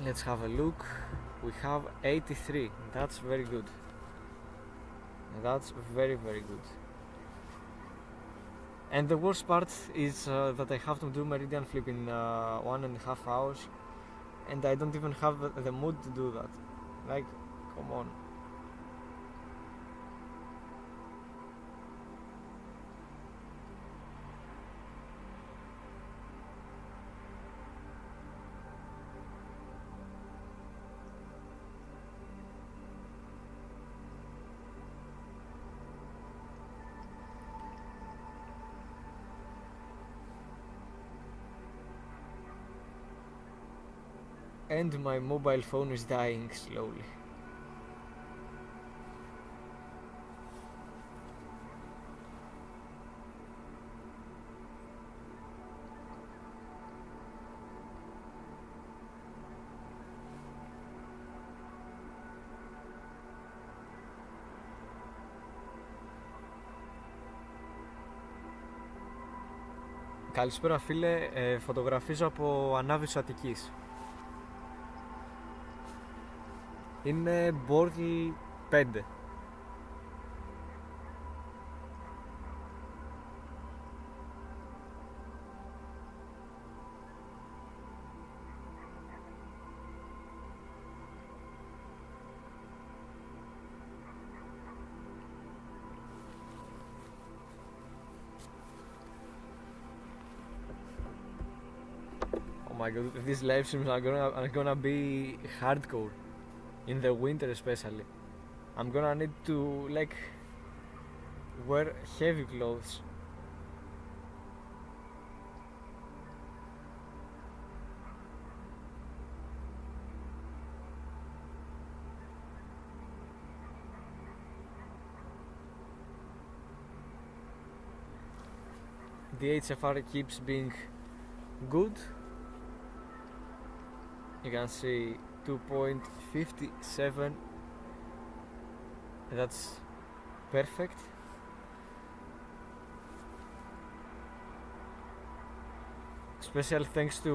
Let's have a look. We have 83. That's very good. That's very good. And the worst part is that I have to do meridian flip in 1.5 hours, and I don't even have the mood to do that. Like, come on. And my mobile phone is dying slowly. Καλησπέρα φίλε, φωτογραφίζω από ανάβησο Αττικής. Είναι Bortle 5. Oh my god, these live streams are gonna be hardcore. In the winter especially. I'm gonna need to like wear heavy clothes. The HFR keeps being good. You can see 2.57. That's perfect. Special thanks to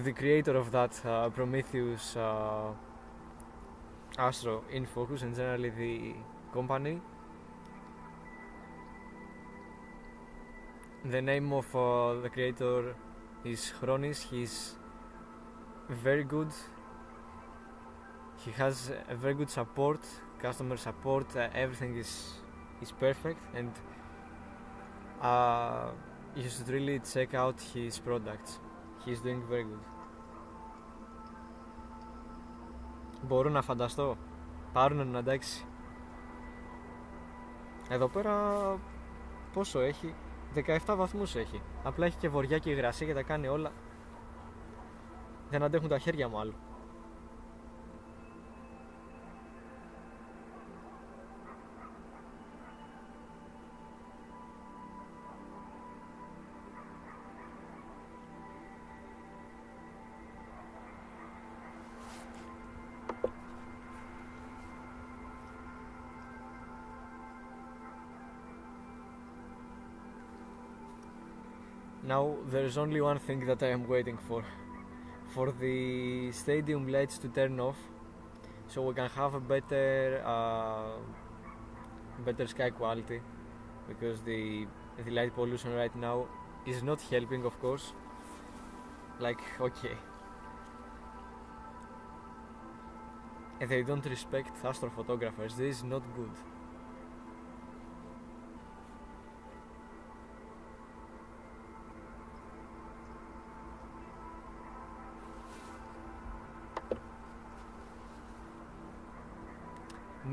the creator of that Prometheus Astro in Focus, and generally the company. The name of the creator is Chronis. He's very good. He has a very good support, customer support. Everything is perfect, and you should really check out his products. He's doing very good. Μπορώ να φανταστώ. Πάρουν 96. Εδώ πέρα πόσο έχει? 17 βαθμούς έχει. Απλά έχει και βοριά και υγρασία και τα κάνει όλα. Δεν αντέχουν τα χέρια μου άλλο. Now there's only one thing that I am waiting for the stadium lights to turn off, so we can have a better sky quality, because the light pollution right now is not helping, of course. Like, okay, and they don't respect astrophotographers. This is not good.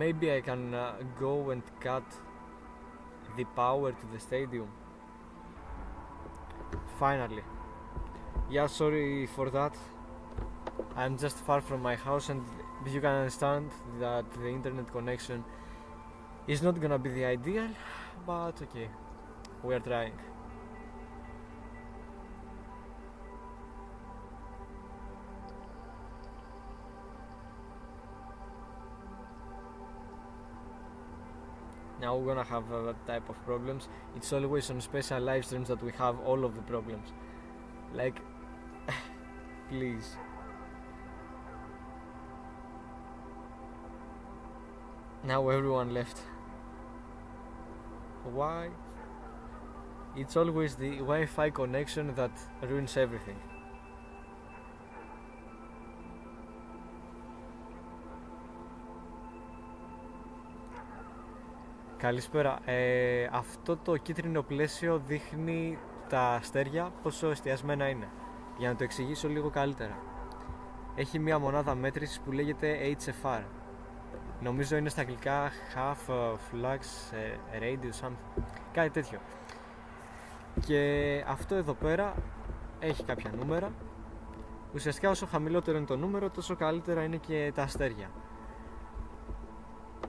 Maybe I can go and cut the power to the stadium. Finally. Yeah, sorry for that. I'm just far from my house, and you can understand that the internet connection is not gonna be the ideal, but okay, we are trying. Now we're gonna have that type of problems. It's always on special live streams that we have all of the problems. Like, please. Now everyone left. Why? It's always the Wi-Fi connection that ruins everything. Καλησπέρα. Αυτό το κίτρινο πλαίσιο δείχνει τα αστέρια πόσο εστιασμένα είναι. Για να το εξηγήσω λίγο καλύτερα. Έχει μια μονάδα μέτρησης που λέγεται HFR. Νομίζω είναι στα αγγλικά Half Flux Radius, κάτι τέτοιο. Και αυτό εδώ πέρα έχει κάποια νούμερα. Ουσιαστικά όσο χαμηλότερο είναι το νούμερο, τόσο καλύτερα είναι και τα αστέρια.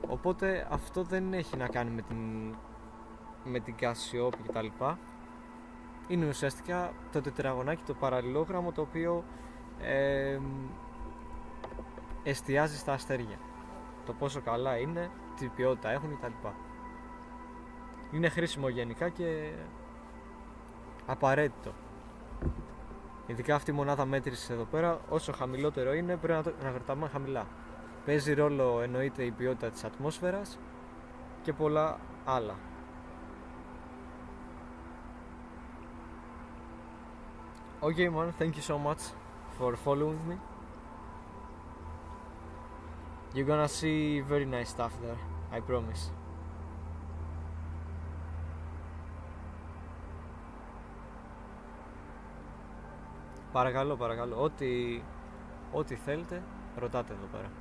Οπότε αυτό δεν έχει να κάνει με την Cassiope κτλ. Είναι ουσιαστικά το τετραγωνάκι, το παραλληλόγραμμο, το οποίο εστιάζει στα αστέρια. Το πόσο καλά είναι, τι ποιότητα έχουν κτλ. Είναι χρήσιμο γενικά και απαραίτητο. Ειδικά αυτή η μονάδα μέτρησης εδώ πέρα, όσο χαμηλότερο είναι πρέπει να κρατάμε χαμηλά. Παίζει ρόλο εννοείται η ποιότητα της ατμόσφαιρας και πολλά άλλα. Okay man, thank you so much for following me. You're gonna see very nice stuff there, I promise. Παρακαλώ, ό,τι θέλετε, ρωτάτε εδώ πέρα.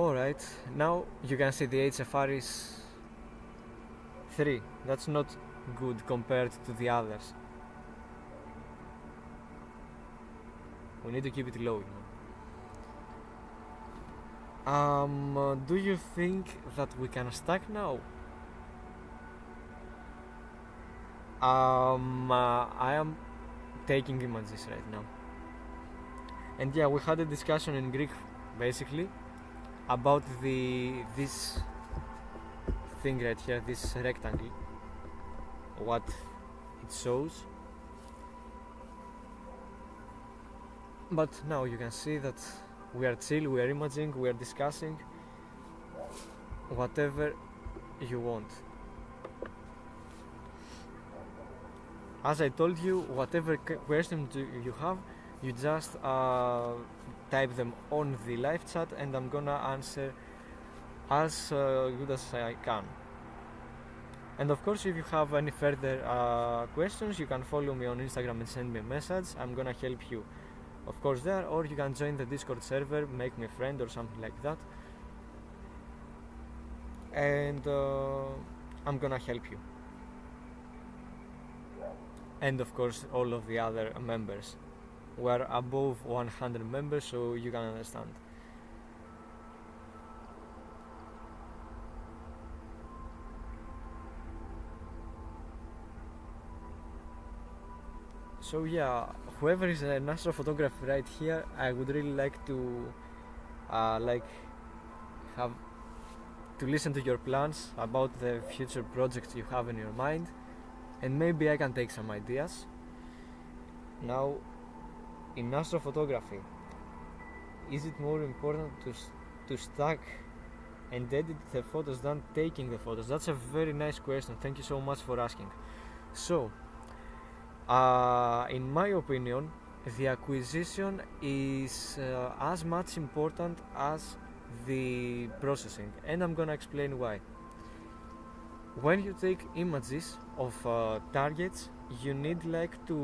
Alright, now you can see the HFR is 3. That's not good compared to the others. We need to keep it low, you know. Do you think that we can stack now? I am taking images right now. And yeah, we had a discussion in Greek basically about this thing right here, this rectangle, what it shows. But now you can see that we are chill, we are imaging, we are discussing whatever you want. As I told you, whatever questions you have, you just type them on the live chat and I'm gonna answer as good as I can. And of course, if you have any further questions, you can follow me on Instagram and send me a message. I'm gonna help you, of course, there, or you can join the Discord server, make me a friend or something like that, and I'm gonna help you. And of course, all of the other members. We're above 100 members, so you can understand. So yeah, whoever is an astrophotographer right here, I would really like to have to listen to your plans about the future projects you have in your mind, and maybe I can take some ideas. Now, in astrophotography, is it more important to stack and edit the photos than taking the photos? That's a very nice question. Thank you so much for asking. So, in my opinion, the acquisition is as much important as the processing, and I'm gonna explain why. When you take images of targets, you need to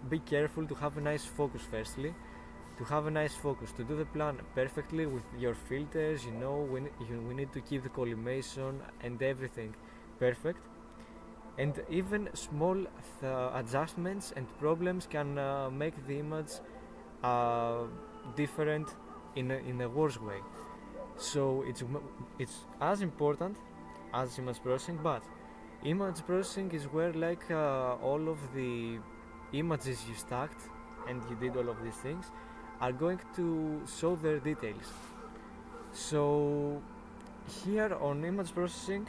be careful to have a nice focus firstly, to have a nice focus, to do the plan perfectly with your filters, you know, we need to keep the collimation and everything perfect. And even small adjustments and problems can make the image different in a worse way. So it's as important as image processing, but image processing is where all of the images you stacked and you did all of these things, are going to show their details. So here on image processing,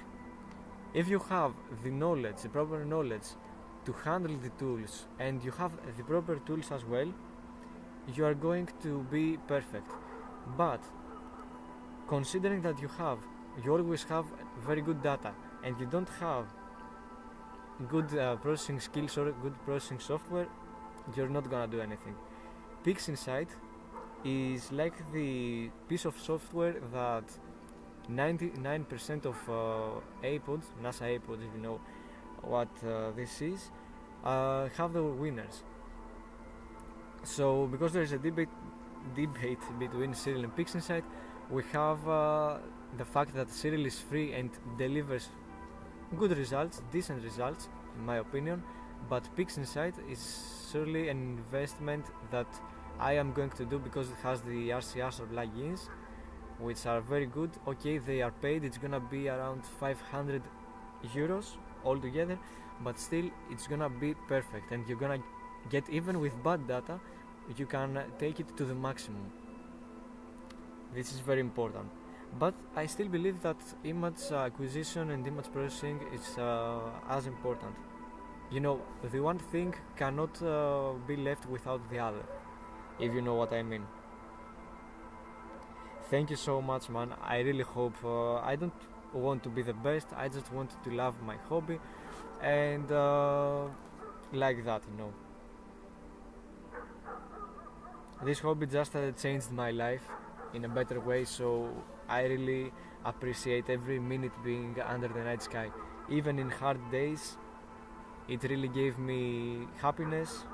if you have the knowledge, the proper knowledge to handle the tools, and you have the proper tools as well, you are going to be perfect. But considering that you always have very good data and you don't have good processing skills or good processing software, you're not gonna do anything. PixInsight is like the piece of software that 99% of APODs, NASA APODs, if you know what this is, have the winners. So because there is a debate between Serial and PixInsight, we have the fact that Serial is free and delivers good results, decent results in my opinion, but PixInsight is surely an investment that I am going to do because it has the RCS or plugins, which are very good. Okay, they are paid, it's gonna be around 500 euros altogether, but still it's gonna be perfect, and you're gonna get, even with bad data, you can take it to the maximum. This is very important. But I still believe that image acquisition and image processing is as important. You know, the one thing cannot be left without the other, if you know what I mean. Thank you so much, man. I really hope, I don't want to be the best, I just want to love my hobby, and like that, you know. This hobby just changed my life in a better way, so I really appreciate every minute being under the night sky. Even in hard days, it really gave me happiness.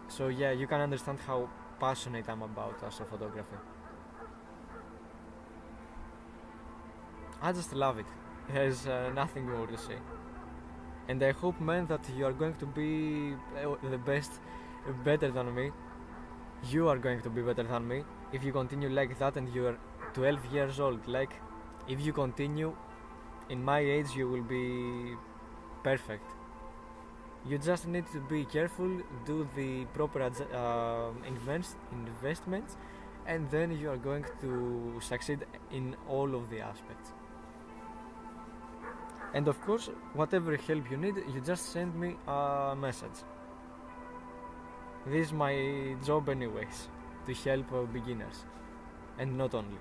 So yeah, you can understand how passionate I'm about astrophotography. I just love it. There's nothing more to say. And I hope, man, that you are going to be the best, better than me. You are going to be better than me if you continue like that, and you are 12 years old. Like, if you continue in my age, you will be perfect. You just need to be careful, do the proper investments, and then you are going to succeed in all of the aspects. And of course, whatever help you need, you just send me a message. This is my job anyways, to help beginners, and not only.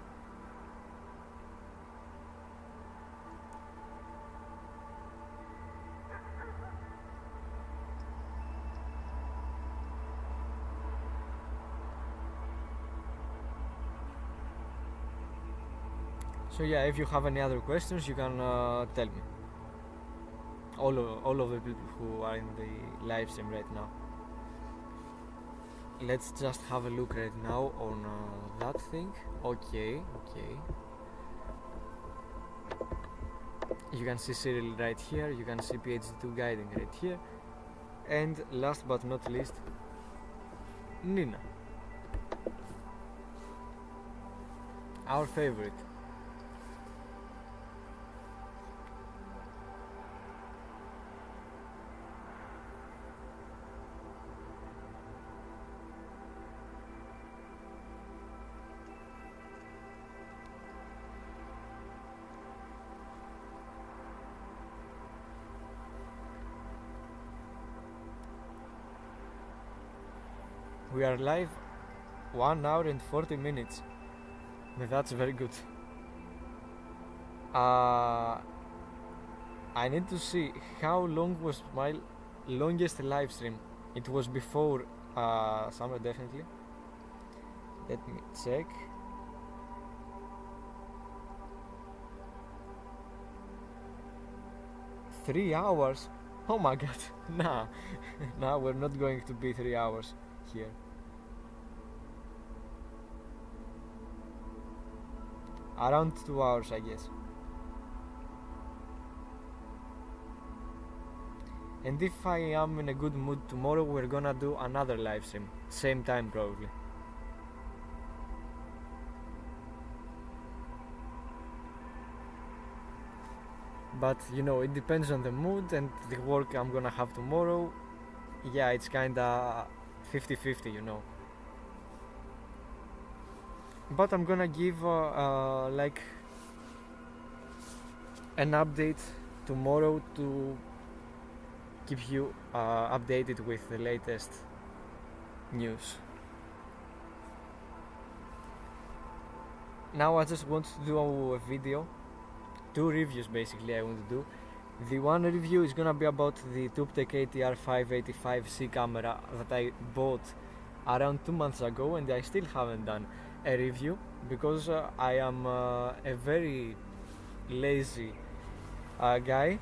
So yeah, if you have any other questions, you can tell me. All of the people who are in the live stream right now. Let's just have a look right now on that thing. Okay. You can see Cyril right here, you can see PhD2 guiding right here, and last but not least, Nina, our favorite. We are live 1 hour and 40 minutes. That's very good. I need to see how long was my longest live stream. It was before summer, definitely. Let me check. Three hours? Oh my god. Nah, we're not going to be 3 hours here. Around 2 hours, I guess. And if I am in a good mood tomorrow, we're gonna do another live stream, same time probably. But you know, it depends on the mood and the work I'm gonna have tomorrow. Yeah, it's kinda 50-50, you know. But I'm gonna give like an update tomorrow to keep you updated with the latest news. Now I just want to do a video, 2 reviews basically I want to do. The one review is gonna be about the TubeTech ATR 585C camera that I bought around 2 months ago, and I still haven't done a review because I am a very lazy guy.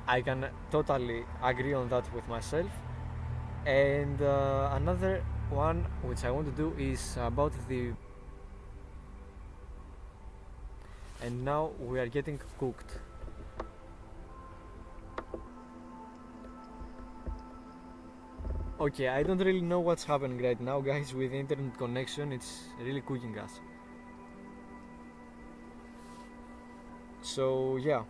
I can totally agree on that with myself. And another one which I want to do is about the... And now we are getting cooked. Okay, I don't really know what's happening right now, guys, with the internet connection. It's really cooking us. So yeah.